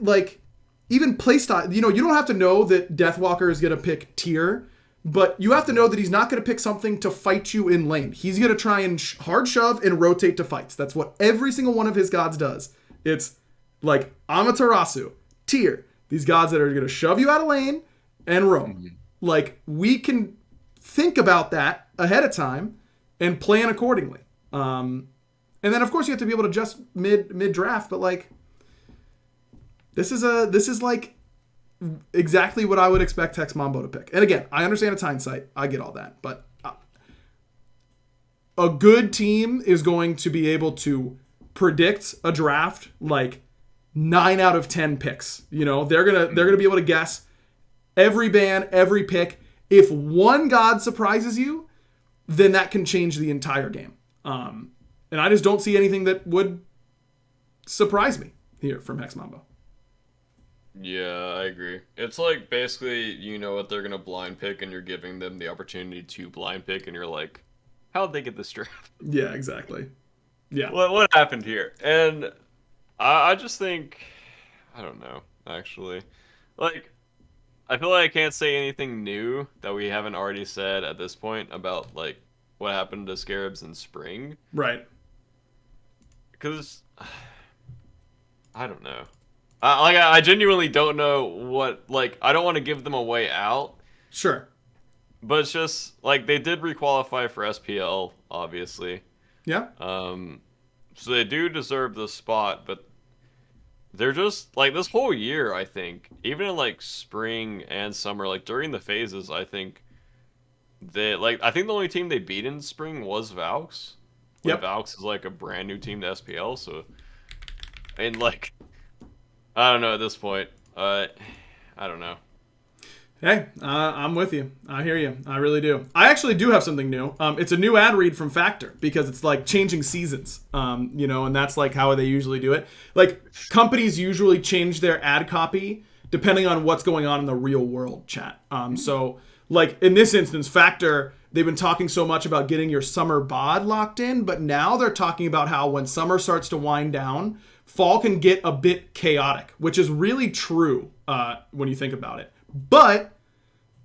like, even playstyle, you don't have to know that Deathwalker is going to pick tier, but you have to know that he's not going to pick something to fight you in lane. He's going to try and hard shove and rotate to fights. That's what every single one of his gods does. It's like Amaterasu, tier. These gods that are going to shove you out of lane and roam. Like, we can think about that ahead of time and plan accordingly. And then, of course, you have to be able to adjust mid-draft, but, like, This is like exactly what I would expect Hex Mambo to pick. And again, I understand it's hindsight. I get all that. But a good team is going to be able to predict a draft like 9 out of 10 picks. They're gonna be able to guess every ban, every pick. If one god surprises you, then that can change the entire game. And I just don't see anything that would surprise me here from Hex Mambo. Yeah, I agree. It's like, basically, you know what they're going to blind pick, and you're giving them the opportunity to blind pick, and you're like, how'd they get this draft? Yeah, exactly. Yeah. What happened here? And I just think, I don't know, actually. Like, I feel like I can't say anything new that we haven't already said at this point about, like, what happened to Scarabs in spring. Right. Because, I don't know. I genuinely don't know what, like, I don't want to give them a way out. Sure. But it's just, like, they did requalify for SPL, obviously. Yeah. So they do deserve the spot, but they're just, like, this whole year, I think, even in, like, spring and summer, like, during the phases, I think I think the only team they beat in spring was Valks. Yep. Valks is, like, a brand new team to SPL, so, and, like... I don't know at this point. I don't know. Hey, I'm with you. I hear you. I really do. I actually do have something new. It's a new ad read from Factor because it's like changing seasons, and that's like how they usually do it. Like, companies usually change their ad copy depending on what's going on in the real world, chat. So, like, in this instance, Factor, they've been talking so much about getting your summer bod locked in, but now they're talking about how when summer starts to wind down, fall can get a bit chaotic, which is really true when you think about it. But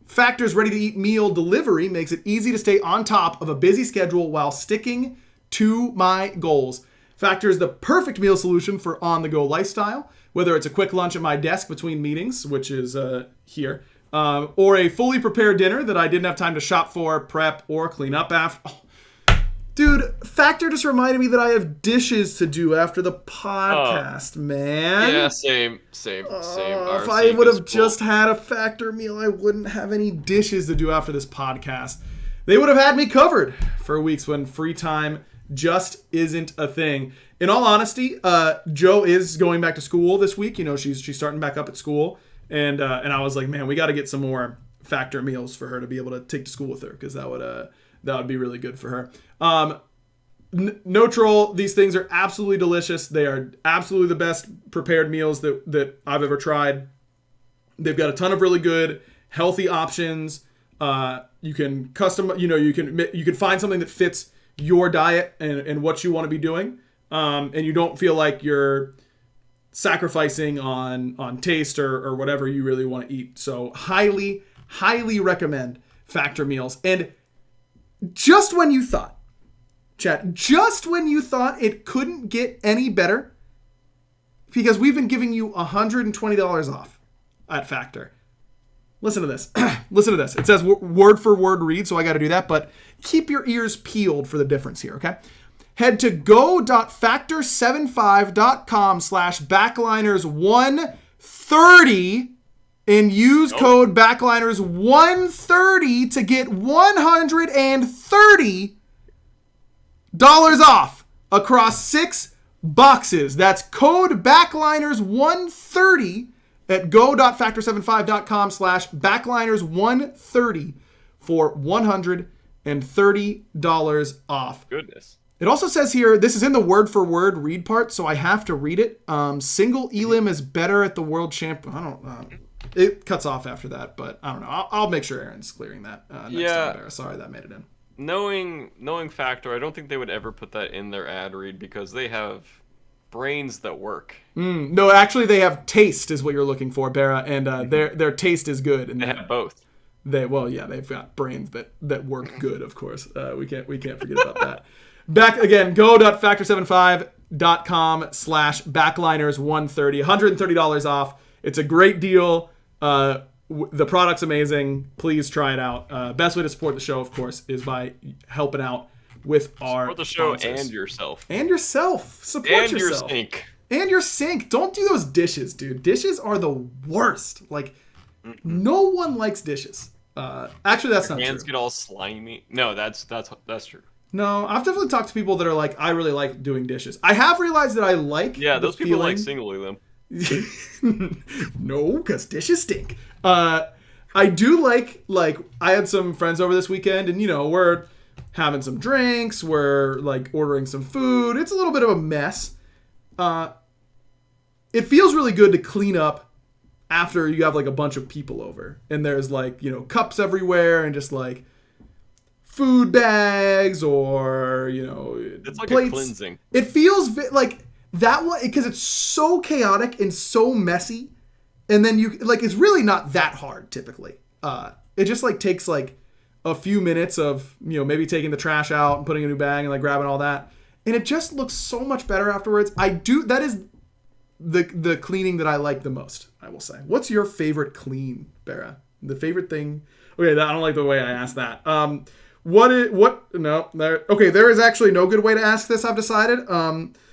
Factor's ready-to-eat meal delivery makes it easy to stay on top of a busy schedule while sticking to my goals. Factor is the perfect meal solution for on-the-go lifestyle, whether it's a quick lunch at my desk between meetings, which is here, or a fully prepared dinner that I didn't have time to shop for, prep, or clean up after. Oh, Dude, Factor just reminded me that I have dishes to do after the podcast, man. Yeah, same. If I would have just had a Factor meal, I wouldn't have any dishes to do after this podcast. They would have had me covered for weeks when free time just isn't a thing. In all honesty, Joe is going back to school this week. You know, she's starting back up at school, and I was like, man, we got to get some more Factor meals for her to be able to take to school with her, because that would be really good for her. No troll, these things are absolutely delicious. They are absolutely the best prepared meals that I've ever tried. They've got a ton of really good, healthy options. You can you can find something that fits your diet and what you want to be doing. And you don't feel like you're sacrificing on taste or whatever you really want to eat. So highly, highly recommend Factor meals. And just when you thought it couldn't get any better, because we've been giving you $120 off at Factor. Listen to this. Listen to this. It says word for word read, so I got to do that, but keep your ears peeled for the difference here, okay? Head to go.factor75.com/backliners130 and use code backliners130 to get $130 off across 6 boxes. That's code backliners130 at go.factor75.com/backliners130 for $130 off. Goodness. It also says here, this is in the word for word read part, so I have to read it. Single Elim is better at the world champ. I don't it cuts off after that, but I don't know. I'll make sure Aaron's clearing that next time, Bear. Sorry that made it in. Knowing Factor, I don't think they would ever put that in their ad read because they have brains that work. No, actually, they have taste is what you're looking for, Bera, and their taste is good. And they have both. They've got brains that work good, of course. We can't forget about that. Back again, go.factor75.com/backliners130, $130 off. It's a great deal. The product's amazing. Please try it out. Best way to support the show, of course, is by helping out with our support the show sponsors. and yourself. And yourself. Support and yourself. And your sink. And your sink. Don't do those dishes, dude. Dishes are the worst. Like, no one likes dishes. Actually, that's not true. Hands get all slimy. No, that's true. No, I've definitely talked to people that are like, I really like doing dishes. I have realized that I like those people like singly them. No, because dishes stink. I do like I had some friends over this weekend, and we're having some drinks, we're like ordering some food. It's a little bit of a mess. It feels really good to clean up after you have like a bunch of people over, and there's like cups everywhere and just like food bags or it's like plates. A cleansing. It feels like that one because it's so chaotic and so messy, and then it's really not that hard typically. It just like takes like a few minutes of maybe taking the trash out and putting a new bag and like grabbing all that, and it just looks so much better afterwards. That is the cleaning that I like the most, I will say. What's your favorite clean, Bera? The favorite thing? Okay, I don't like the way I asked that. There is actually no good way to ask this, I've decided.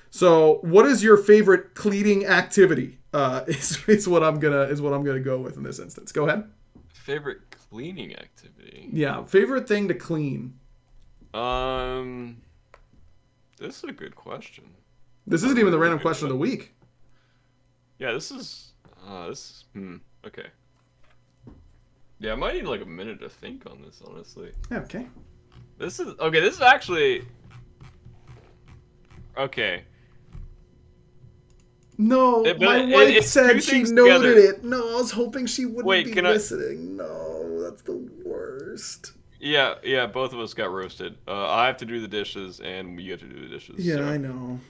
So what is your favorite cleaning activity? Is what I'm gonna go with in this instance. Go ahead. Favorite cleaning activity? Yeah, favorite thing to clean. This is a good question. This isn't even the random question of the week. Yeah, this is okay. Yeah, I might need like a minute to think on this, honestly. Yeah, okay. This is actually okay. No, my wife said she noted it. No, I was hoping she wouldn't be listening. No, that's the worst. Yeah, both of us got roasted. I have to do the dishes, and you have to do the dishes. Yeah, so. I know.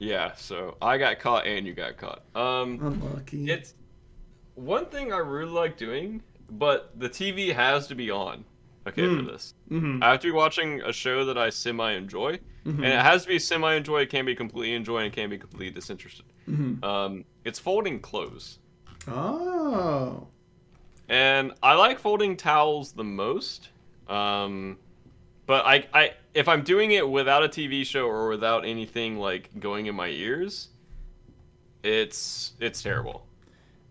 Yeah, so I got caught, and you got caught. Unlucky. It's one thing I really like doing, but the TV has to be on. Okay, for this. I have to be watching a show that I semi-enjoy, and it has to be semi-enjoy. It can't be completely enjoy, and it can't be completely disinterested. It's folding clothes. Oh. And I like folding towels the most, but if I'm doing it without a TV show or without anything like going in my ears, it's terrible.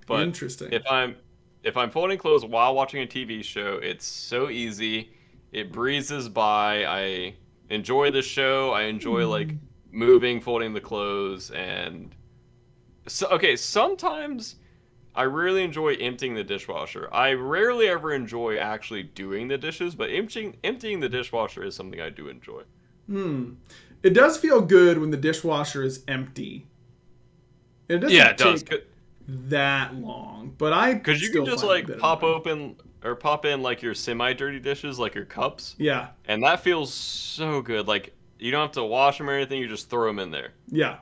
But Interesting. if I'm folding clothes while watching a TV show, it's so easy. It breezes by. I enjoy the show. I enjoy like moving, folding the clothes, and so okay. Sometimes I really enjoy emptying the dishwasher. I rarely ever enjoy actually doing the dishes, but emptying the dishwasher is something I do enjoy. It does feel good when the dishwasher is empty. It doesn't Yeah, it does. take that long, but I Because you still can just find it a like bit pop annoying. open or pop in like your semi-dirty dishes, like your cups, Yeah, and that feels so good. Like you don't have to wash them or anything; you just throw them in there. yeah.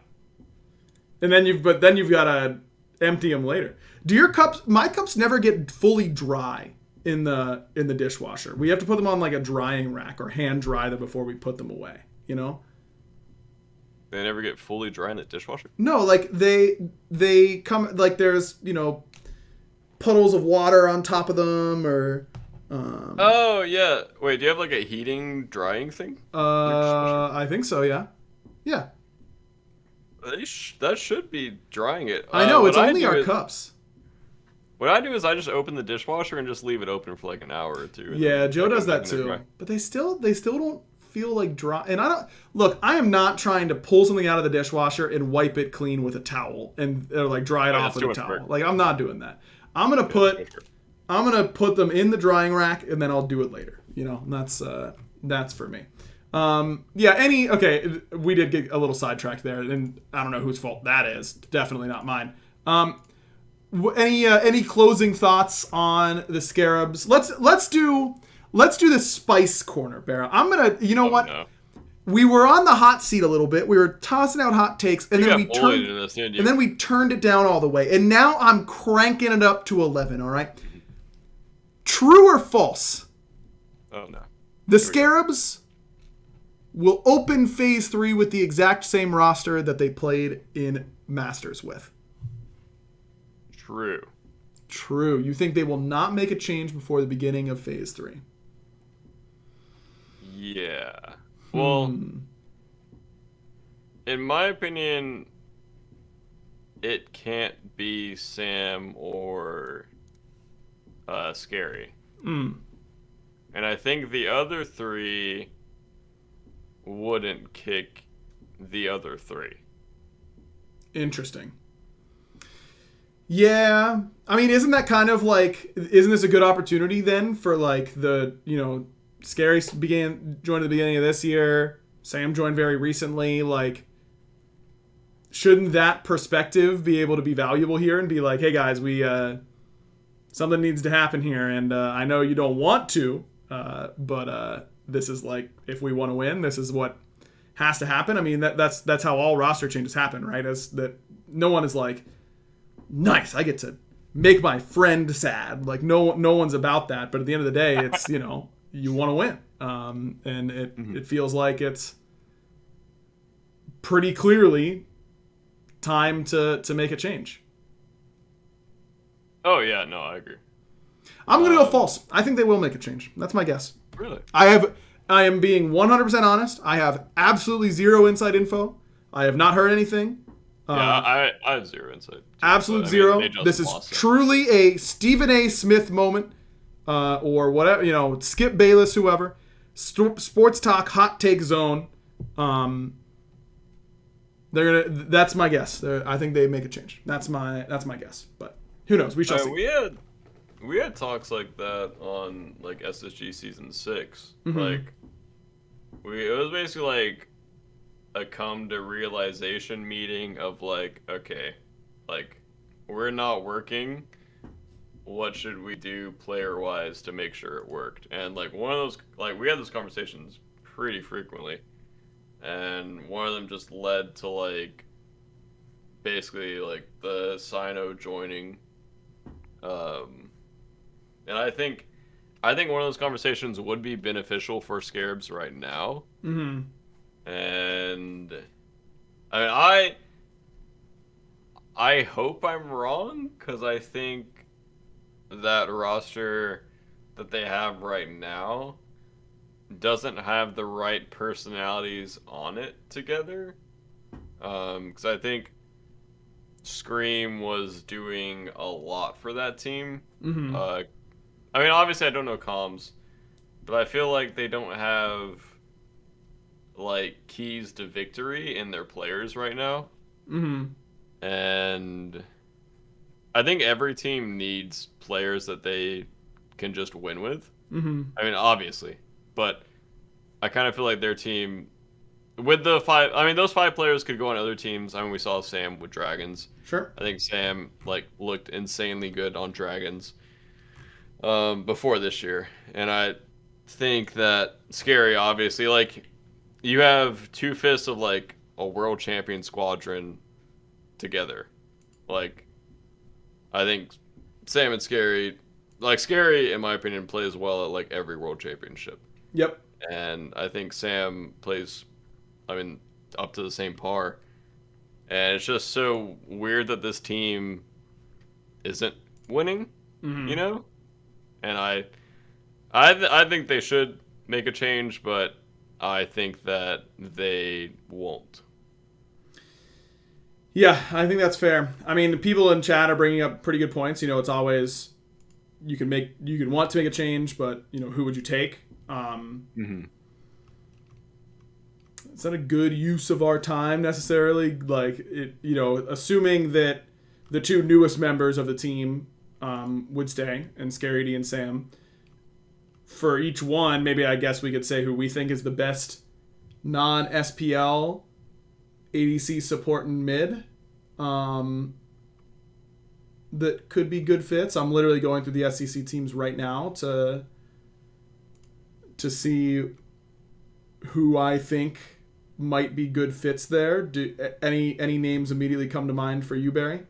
And then you've got to empty them later. Do your cups? My cups never get fully dry in the dishwasher. We have to put them on like a drying rack or hand dry them before we put them away. You know? They never get fully dry in the dishwasher. No, like they come like there's puddles of water on top of them or. Oh yeah. Wait, do you have like a heating drying thing? I think so. Yeah. Yeah. That should be drying it. I know it's what I only do our is- cups. What I do is I just open the dishwasher and just leave it open for like an hour or two. and Yeah, then Joe I does come back that and they're too. dry. But they still don't feel like dry. And I don't look. I am not trying to pull something out of the dishwasher and wipe it clean with a towel and or like dry it off that's with too a much towel. work. Like I'm not doing that. I'm gonna put them in the drying rack and then I'll do it later. And that's for me. Okay, we did get a little sidetracked there, and I don't know whose fault that is. Definitely not mine. Any closing thoughts on the Scarabs? Let's do the spice corner, Barra. I'm gonna. You know what? No. We were on the hot seat a little bit. We were tossing out hot takes, and then we turned it down all the way. And now I'm cranking it up to 11. All right. True or false? Oh no. The Scarabs will open Phase 3 with the exact same roster that they played in Masters with. True. True. You think they will not make a change before the beginning of Phase 3? Yeah. Well, in my opinion, it can't be Sam or Scary. And I think the other three wouldn't kick the other three. Interesting. Yeah. I mean, isn't this a good opportunity then for like Scary joined at the beginning of this year. Sam joined very recently. Like, shouldn't that perspective be able to be valuable here and be like, hey guys, we something needs to happen here, and I know you don't want to, but this is like if we want to win, this is what has to happen. I mean, that's how all roster changes happen, right? As that no one is like, nice, I get to make my friend sad. Like no one's about that. But at the end of the day, it's you want to win, and it feels like it's pretty clearly time to make a change. Oh yeah, no, I agree. I'm gonna go false. I think they will make a change. That's my guess. Really? I am being 100% honest. I have absolutely zero inside info. I have not heard anything. I have zero insight. Absolute zero. This is truly a Stephen A. Smith moment, or whatever. Skip Bayless, whoever. Sports talk, hot take zone. That's my guess. I think they make a change. That's my guess. But who knows? We shall see. We had talks like that on like SSG season 6. Like it was basically like a come to realization meeting of like, okay, like we're not working. What should we do player wise to make sure it worked? And like one of those, like we had those conversations pretty frequently, and one of them just led to like basically like the Sino joining. And I think one of those conversations would be beneficial for Scarabs right now. And I mean, I hope I'm wrong, because I think that roster that they have right now doesn't have the right personalities on it together. Because I think Scream was doing a lot for that team. Mm-hmm. I mean, obviously, I don't know comms, but I feel like they don't have like keys to victory in their players right now. Mm-hmm. And I think every team needs players that they can just win with. Mm-hmm. I mean, obviously, but I kind of feel like their team with the five. I mean, those five players could go on other teams. I mean, we saw Sam with Dragons. Sure. I think Sam like looked insanely good on Dragons before this year, and I think that Scary, obviously, like you have two fists of like a world champion squadron together. Like, I think Sam and Scary, like Scary, in my opinion, plays well at like every world championship. Yep. And I think Sam plays, I mean, up to the same par. And it's just so weird that this team isn't winning, you know? And I think they should make a change, but I think that they won't. Yeah, I think that's fair. I mean, the people in chat are bringing up pretty good points. You know, it's always you can want to make a change, but you know, who would you take? It's not a good use of our time necessarily. Like it, you know, assuming that the two newest members of the team would stay, and Scary D and Sam. For each one, maybe I guess we could say who we think is the best non-SPL ADC support in mid that could be good fits. I'm literally going through the SEC teams right now to see who I think might be good fits there. Do any names immediately come to mind for you, Barry?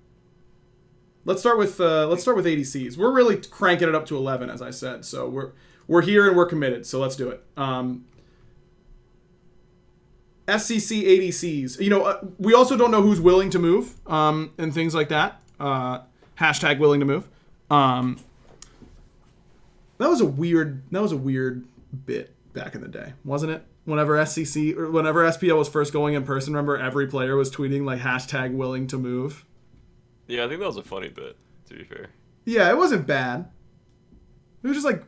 Let's start with ADCs. We're really cranking it up to 11, as I said. So we're here and we're committed. So let's do it. SCC ADCs. You know, we also don't know who's willing to move and things like that. Hashtag willing to move. That was a weird bit back in the day, wasn't it? Whenever SCC or whenever SPL was first going in person, remember every player was tweeting like hashtag willing to move. Yeah, I think that was a funny bit, to be fair. Yeah, it wasn't bad. It was just like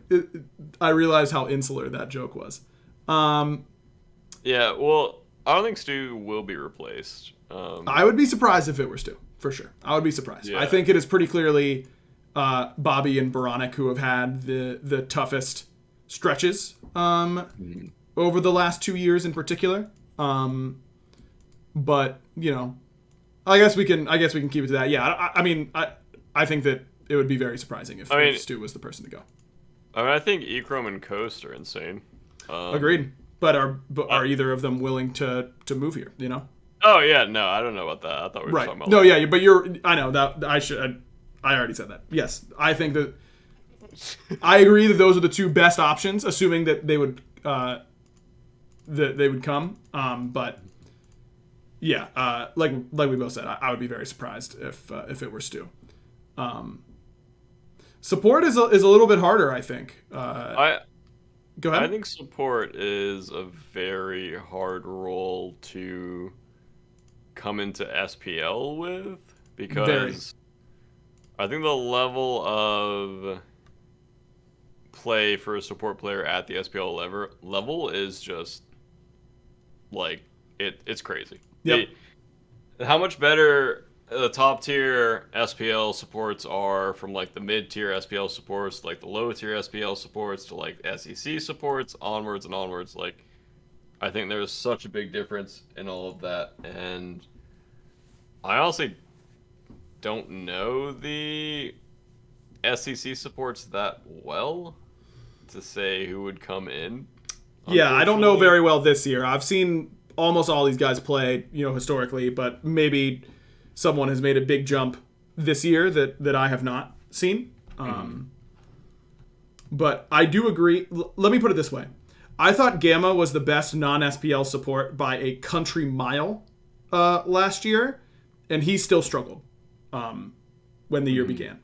I realized how insular that joke was. Yeah, well, I don't think Stu will be replaced. I would be surprised if it were Stu, for sure. I would be surprised. Yeah. I think it is pretty clearly Bobby and Baronic who have had the toughest stretches over the last 2 years in particular. But you know, I guess we can keep it to that. Yeah, I mean, I think that it would be very surprising if Stu was the person to go. I mean, I think Echrome and Coast are insane. Agreed. But are either of them willing to move here? You know? Oh yeah, no, I don't know about that. I thought we were talking about. No, yeah, but I know that I already said that. Yes, I think that I agree that those are the two best options, assuming that they would come. But yeah, like we both said, I would be very surprised if it were Stu. Support is a little bit harder, I think. Go ahead. I think support is a very hard role to come into SPL with because I think the level of play for a support player at the SPL level is just like it's crazy. Yep. How much better the top tier SPL supports are from like the mid tier SPL supports, like the low tier SPL supports to like SEC supports, onwards and onwards. Like, I think there's such a big difference in all of that, and I honestly don't know the SEC supports that well to say who would come in. Yeah, I don't know very well this year. I've seen almost all these guys play, you know, historically, but maybe someone has made a big jump this year that I have not seen. But I do agree. Let me put it this way. I thought Gamma was the best non-SPL support by a country mile last year, and he still struggled when the year began.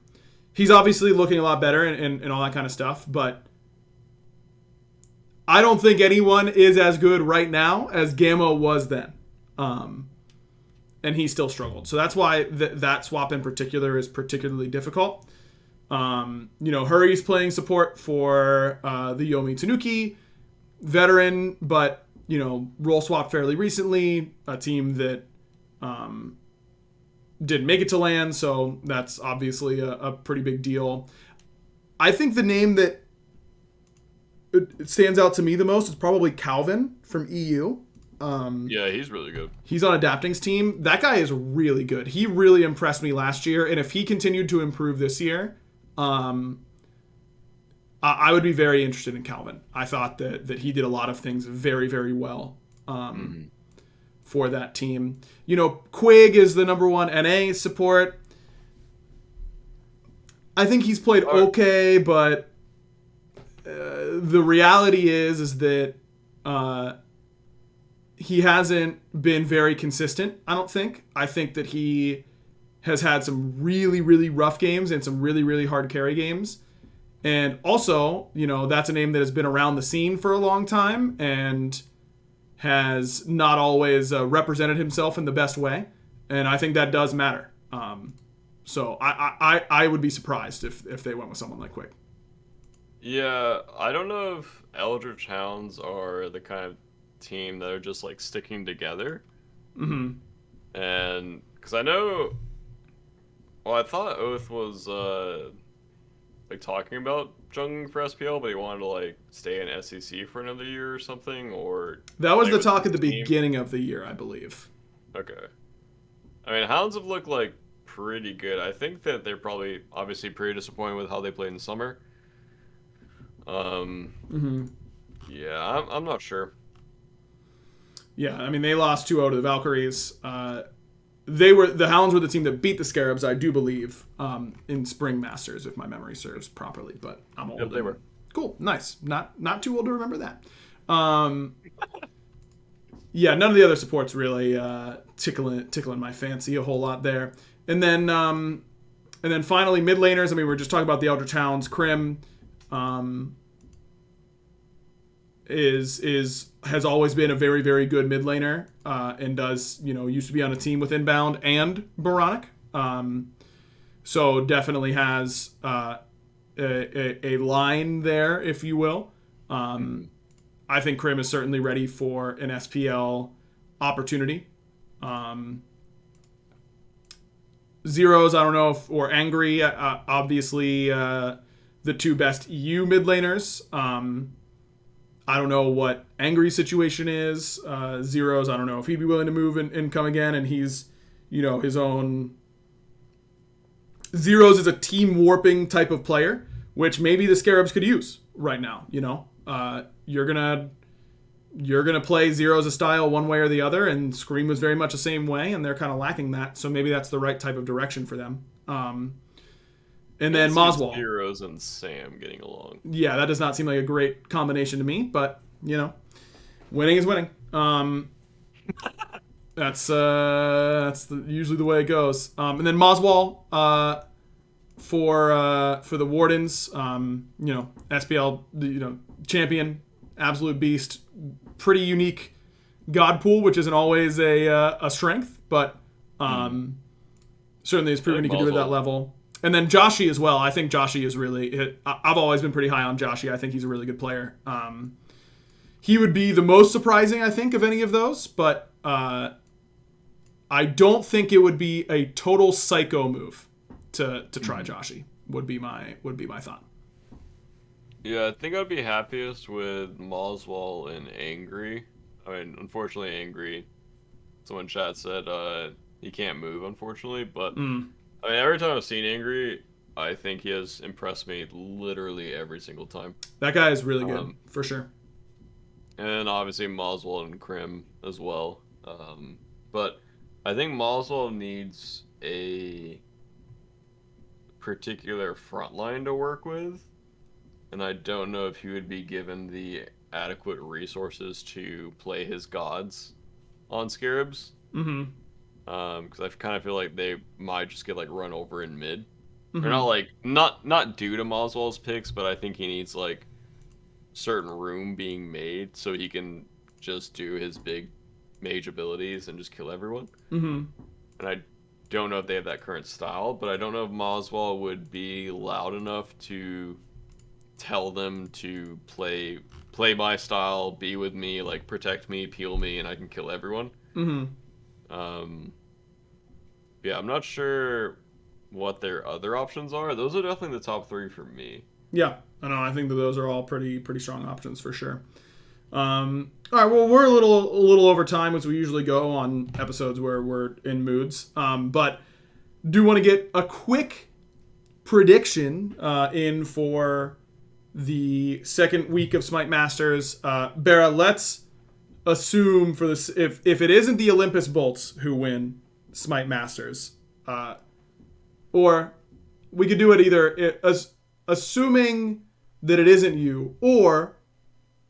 He's obviously looking a lot better and all that kind of stuff, but I don't think anyone is as good right now as Gamma was then. And he still struggled. So that's why that swap in particular is particularly difficult. Hurry's playing support for the Yomi Tanuki, veteran, but, role swap fairly recently, a team that didn't make it to LAN, so that's obviously a pretty big deal. I think the name that it stands out to me the most is probably Calvin from EU. Yeah, he's really good. He's on Adapting's team. That guy is really good. He really impressed me last year, and if he continued to improve this year, I would be very interested in Calvin. I thought that he did a lot of things very, very well for that team. Quig is the number one NA support. I think he's played okay, but the reality is that he hasn't been very consistent, I don't think. I think that he has had some really, really rough games and some really, really hard carry games. And also, that's a name that has been around the scene for a long time and has not always represented himself in the best way. And I think that does matter. So I would be surprised if they went with someone like Quick. Yeah, I don't know if Eldritch Hounds are the kind of team that are just like sticking together. And because I know, I thought Oath was like talking about jungling for SPL, but he wanted to like stay in SEC for another year or something, or that was the talk at the beginning of the year, I believe. Okay. I mean, Hounds have looked like pretty good. I think that they're probably obviously pretty disappointed with how they played in summer. Yeah, I'm not sure. Yeah, I mean, they lost 2-0 to the Valkyries. The Hounds were the team that beat the Scarabs, I do believe, in Spring Masters, if my memory serves properly. But I'm old. Yep, they were. Cool, nice. Not too old to remember that. Yeah, none of the other supports really tickling my fancy a whole lot there. And then finally mid laners. I mean, we're just talking about the Eldritch Hounds. Crim has always been a very, very good mid laner, and does, used to be on a team with Inbound and Boronic. So definitely has a line there, if you will. I think Crim is certainly ready for an SPL opportunity. Zeros, I don't know if, or Angry, obviously the two best EU mid laners. I don't know what Angry's situation is. Zeros, I don't know if he'd be willing to move and come again, and he's, his own... Zeros is a team warping type of player, which maybe the Scarabs could use right now, You're gonna play Zeros a style one way or the other, and Scream was very much the same way, and they're kind of lacking that, so maybe that's the right type of direction for them. And then Moswall. Zeros and Sam getting along. Yeah, that does not seem like a great combination to me, but winning is winning. That's usually the way it goes. And then Moswall for the Wardens, SPL, champion, absolute beast, pretty unique god pool, which isn't always a strength, but certainly has proven he can do it at that level. And then Joshi as well. I think Joshi is really... I've always been pretty high on Joshi. I think he's a really good player. He would be the most surprising, I think, of any of those, but I don't think it would be a total psycho move to try Joshi, would be my thought. Yeah, I think I'd be happiest with Moswall and Angry. I mean, unfortunately, Angry, someone in chat said he can't move, unfortunately, but... I mean, every time I've seen Angry, I think he has impressed me literally every single time. That guy is really good, for sure. And obviously Moswell and Crim as well. But I think Moswell needs a particular front line to work with. And I don't know if he would be given the adequate resources to play his gods on Scarabs. Because I kind of feel like they might just get run over in mid. Or not due to Moswell's picks, but I think he needs certain room being made so he can just do his big mage abilities and just kill everyone. Mm-hmm. And I don't know if they have that current style, but I don't know if Moswell would be loud enough to tell them to play my style, be with me, like protect me, peel me, and I can kill everyone. Mm-hmm. Yeah, I'm not sure what their other options are. Those are definitely the top 3 for me. Yeah, I know. I think that those are all pretty strong options for sure. All right, well, we're a little over time as we usually go on episodes where we're in moods. But do want to get a quick prediction in for the second week of Smite Masters. Bera, let's assume for this, if it isn't the Olympus Bolts who win Smite Masters, or we could do it either as assuming that it isn't you, or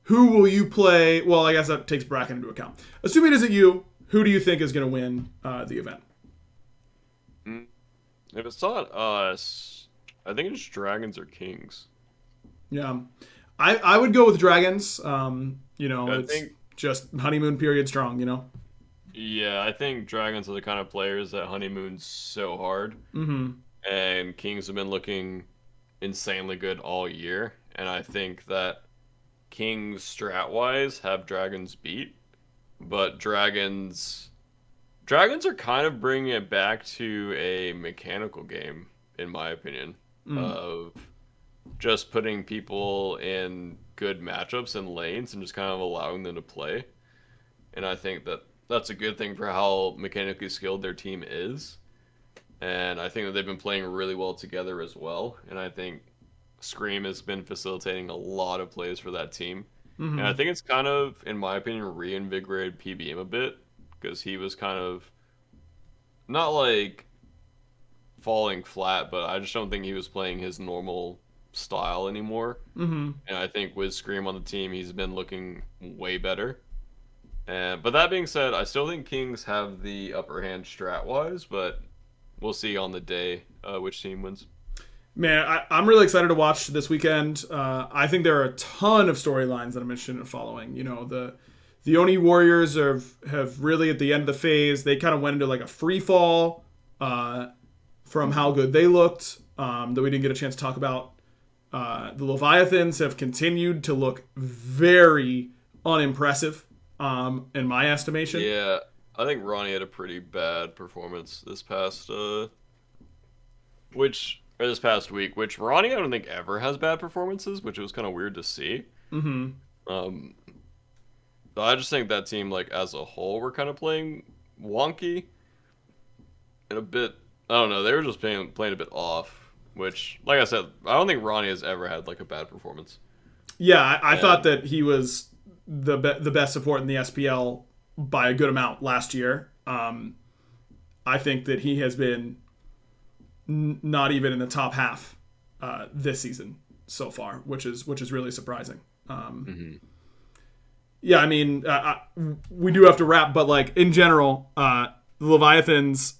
who will you play? Well, I guess that takes Bracken into account. Assuming it isn't you, who do you think is going to win the event? If it's not us, I think it's Dragons or Kings. Yeah, I would go with Dragons. It's think, just honeymoon period strong, Yeah, I think Dragons are the kind of players that honeymoon's so hard. Mm-hmm. And Kings have been looking insanely good all year. And I think that Kings strat-wise have Dragons beat. But Dragons are kind of bringing it back to a mechanical game, in my opinion, of just putting people in good matchups and lanes and just kind of allowing them to play. And I think that that's a good thing for how mechanically skilled their team is. And I think that they've been playing really well together as well. And I think Scream has been facilitating a lot of plays for that team. Mm-hmm. And I think it's kind of, in my opinion, reinvigorated PBM a bit. Because he was kind of, not like falling flat, but I just don't think he was playing his normal style anymore. Mm-hmm. And I think with Scream on the team, he's been looking way better. But that being said, I still think Kings have the upper hand strat-wise, but we'll see on the day which team wins. Man, I'm really excited to watch this weekend. I think there are a ton of storylines that I'm interested in following. The Oni Warriors have really, at the end of the phase, they kind of went into like a free fall from how good they looked that we didn't get a chance to talk about. The Leviathans have continued to look very unimpressive in my estimation. Yeah, I think Ronnie had a pretty bad performance this past week, which Ronnie I don't think ever has bad performances, which was kind of weird to see. Mm-hmm. I just think that team, like, as a whole, were kind of playing wonky and a bit, I don't know, they were just playing a bit off, which, like I said, I don't think Ronnie has ever had, like, a bad performance. Yeah, I thought that he was the best support in the SPL by a good amount last year. I think that he has been not even in the top half this season so far, which is really surprising. Yeah, I mean, we do have to wrap, but like in general, the Leviathans,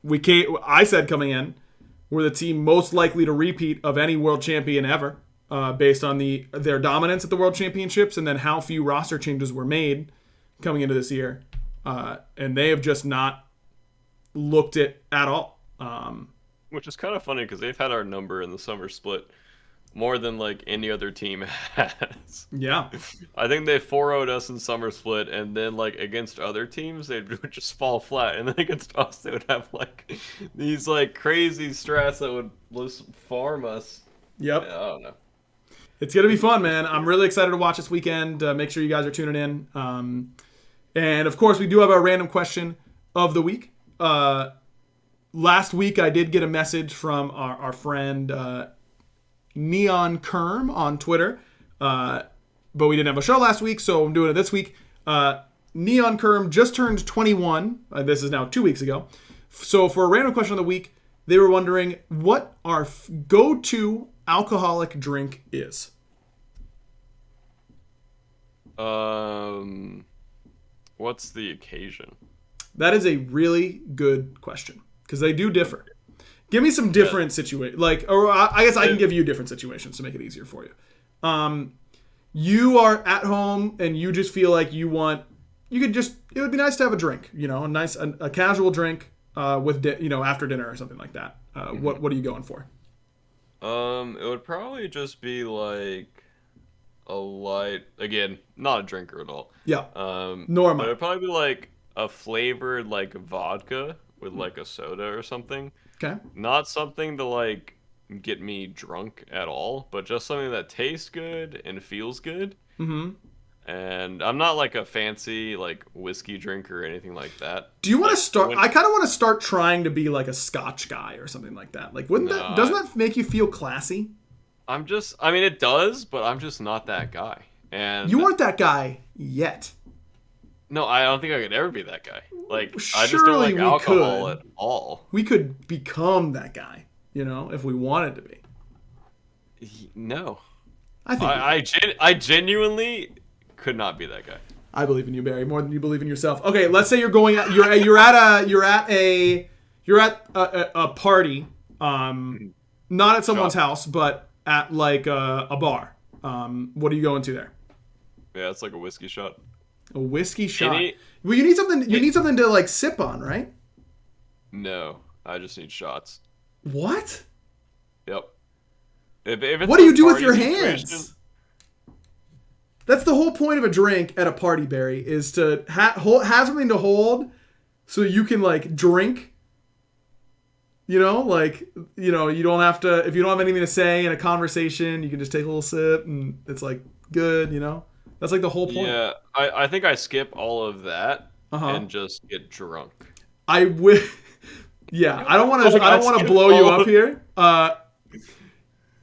I said coming in, were the team most likely to repeat of any world champion ever, based on their dominance at the World Championships and then how few roster changes were made coming into this year. And they have just not looked it at all. Which is kind of funny because they've had our number in the summer split more than like any other team has. Yeah. I think they 4-0'd us in summer split, and then like against other teams they would just fall flat, and then against us they would have like these like crazy strats that would just farm us. Yep. Yeah, I don't know. It's going to be fun, man. I'm really excited to watch this weekend. Make sure you guys are tuning in. And, of course, we do have our random question of the week. Last week, I did get a message from our friend Neon Kerm on Twitter. But we didn't have a show last week, so I'm doing it this week. Neon Kerm just turned 21. This is now 2 weeks ago. So for a random question of the week, they were wondering what our go-to alcoholic drink is. What's the occasion? That is a really good question because they do differ. Give me some different situations, or I guess I can give you different situations to make it easier for you. You are at home and you just feel like it would be nice to have a drink, a casual drink with after dinner or something like that. What are you going for? It would probably just be like a light, again, not a drinker at all. Yeah. Nor am I. But it'd probably be like a flavored like vodka with like a soda or something. Okay. Not something to like get me drunk at all, but just something that tastes good and feels good. Mm-hmm. And I'm not like a fancy like whiskey drinker or anything like that. Do you want to start? I kind of want to start trying to be like a Scotch guy or something like that. Like, doesn't that make you feel classy? I mean, it does, but I'm just not that guy. And you aren't that guy yet. No, I don't think I could ever be that guy. Like, I just don't Surely like alcohol at all. We could become that guy, if we wanted to be. No. I think I genuinely could not be that guy. I believe in you, Barry, more than you believe in yourself. Okay, let's say you're at a party, not at someone's house, but at like a bar. What are you going to there? Yeah, it's like a whiskey shot. A whiskey shot. Well, you need something. You need something to like sip on, right? No, I just need shots. What? Yep. If it's what do you do with your hands? That's the whole point of a drink at a party, Barry, is to have something to hold so you can like drink. You don't have to, if you don't have anything to say in a conversation, you can just take a little sip and it's like good, That's like the whole point. Yeah, I think I skip all of that and just get drunk. Yeah, I don't want to blow you up here.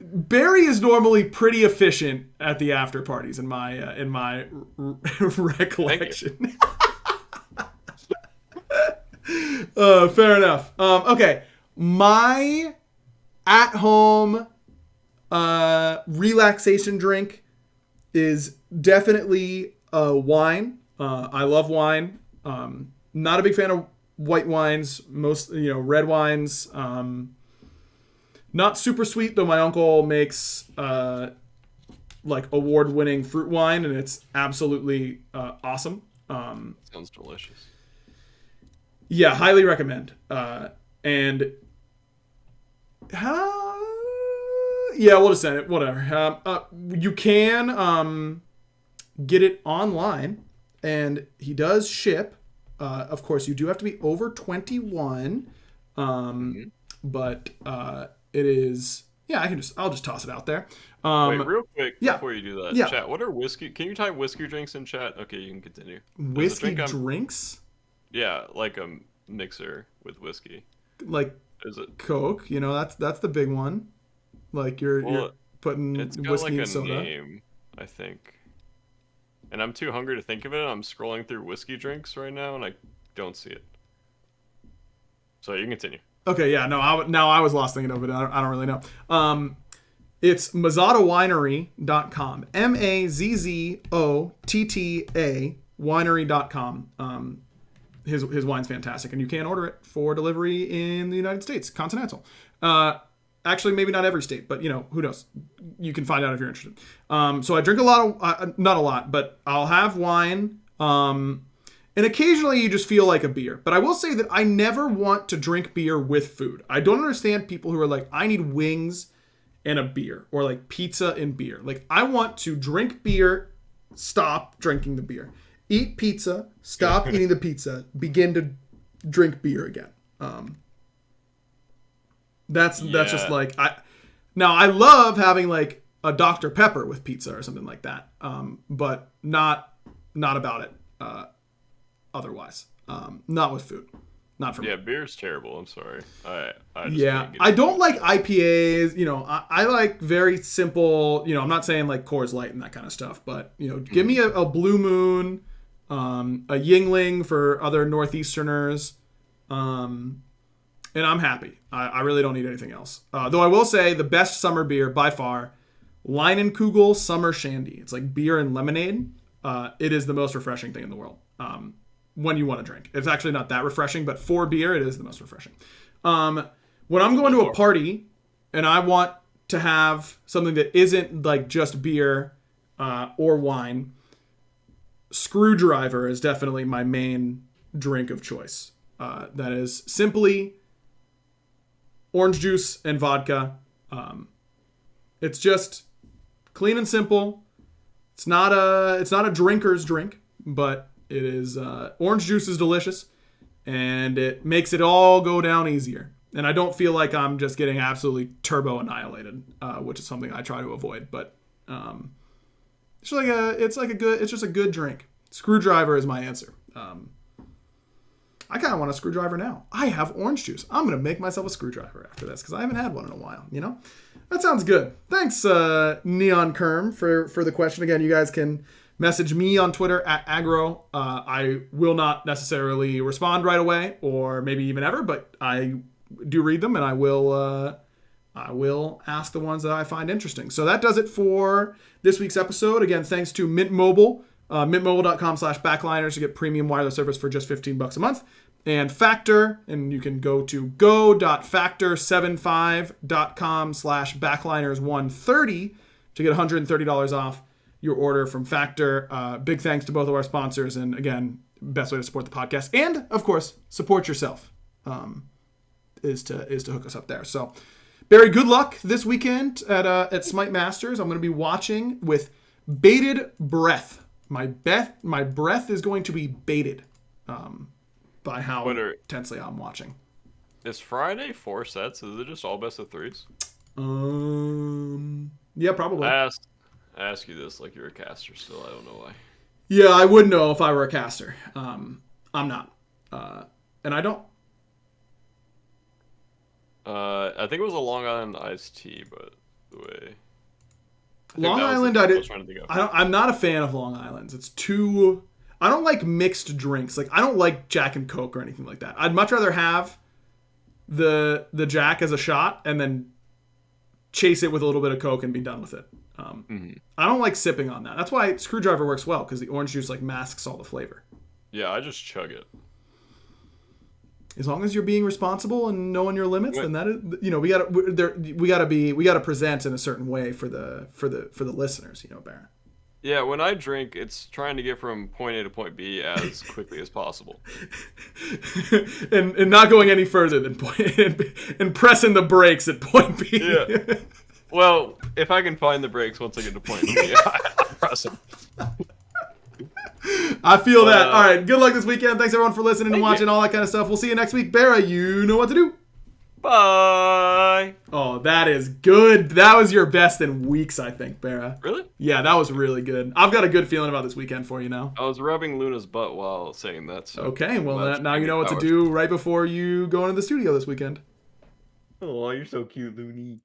Barry is normally pretty efficient at the after parties in my recollection. Fair enough. Okay, my at-home relaxation drink is definitely wine. I love wine. Not a big fan of white wines. Most red wines. Not super sweet, though. My uncle makes like award-winning fruit wine, and it's absolutely awesome. Sounds delicious. Yeah, highly recommend. And yeah, we'll just send it. Whatever. You can get it online, and he does ship. Of course, you do have to be over 21. But it is. Yeah, I'll just toss it out there. Wait, real quick before you do that, yeah. Chat. What are whiskey? Can you type whiskey drinks in chat? Okay, you can continue. Whiskey drinks? Yeah, like a mixer with whiskey. Like is it Coke? That's the big one. Like you're putting it's got whiskey like and soda. Name, I think. And I'm too hungry to think of it. I'm scrolling through whiskey drinks right now, and I don't see it. So you can continue. Okay, yeah, no, I was lost thinking of it. I don't really know. It's mazzottawinery.com. MAZZOTTA winery.com. His wine's fantastic, and you can order it for delivery in the United States, continental. Actually, maybe not every state, but who knows? You can find out if you're interested. So I drink a lot of, not a lot, but I'll have wine. And occasionally you just feel like a beer. But I will say that I never want to drink beer with food. I don't understand people who are like, I need wings and a beer, or like pizza and beer. Like, I want to drink beer, stop drinking the beer. Eat pizza, stop eating the pizza, begin to drink beer again. That's just like, I love having like a Dr. Pepper with pizza or something like that. But not about it. Otherwise, not with food, not for me. Yeah, beer's terrible. I'm sorry. I don't like IPAs. I like very simple. I'm not saying like Coors Light and that kind of stuff, but give me a Blue Moon, a Yingling for other Northeasterners, and I'm happy. I really don't need anything else. Though I will say the best summer beer by far, Leinenkugel Summer Shandy. It's like beer and lemonade. It is the most refreshing thing in the world. When you want to drink. It's actually not that refreshing, but for beer, it is the most refreshing. When I'm going to a party and I want to have something that isn't like just beer or wine, Screwdriver is definitely my main drink of choice. That is simply orange juice and vodka. It's just clean and simple. It's not a drinker's drink, but it is. Orange juice is delicious, and it makes it all go down easier. And I don't feel like I'm just getting absolutely turbo annihilated, which is something I try to avoid. But it's just a good drink. Screwdriver is my answer. I kind of want a screwdriver now. I have orange juice. I'm going to make myself a screwdriver after this because I haven't had one in a while, you know? That sounds good. Thanks, Neon Kerm, for the question. Again, you guys can message me on Twitter at aggro. I will not necessarily respond right away or maybe even ever, but I do read them and I will ask the ones that I find interesting. So that does it for this week's episode. Again, thanks to Mint Mobile. Mintmobile.com/backliners to get premium wireless service for just $15 a month. And Factor, and you can go to go.factor75.com/backliners130 to get $130 off your order from Factor. Big thanks to both of our sponsors. And again, best way to support the podcast and, of course, support yourself is to hook us up there. So, Barry, good luck this weekend at Smite Masters. I'm going to be watching with bated breath. My breath is going to be baited by how intensely I'm watching. Is Friday 4 sets? Is it just all best of threes? Yeah, probably. I ask you this like you're a caster still. I don't know why. Yeah, I would know if I were a caster. I'm not. And I don't. I think it was a Long Island iced tea, but the way. Long Island, I'm not a fan of Long Islands. It's too. I don't like mixed drinks. Like I don't like Jack and Coke or anything like that. I'd much rather have the Jack as a shot and then chase it with a little bit of Coke and be done with it. I don't like sipping on that. That's why Screwdriver works well because the orange juice like masks all the flavor. Yeah, I just chug it. As long as you're being responsible and knowing your limits, then that is, you know, we gotta present in a certain way for the listeners, you know, Baron. Yeah, when I drink, it's trying to get from point A to point B as quickly as possible, and not going any further than point and pressing the brakes at point B. Yeah. Well, if I can find the brakes once I get to point B, I'll press them. I feel that. All right. Good luck this weekend. Thanks everyone for listening and watching, all that kind of stuff. We'll see you next week. Barra, you know what to do. Bye. Oh, that is good. That was your best in weeks, I think, Barra. Really? Yeah, that was really good. I've got a good feeling about this weekend for you now. I was rubbing Luna's butt while saying that. So okay. Well, now you know what to do right before you go into the studio this weekend. Oh, you're so cute, Looney.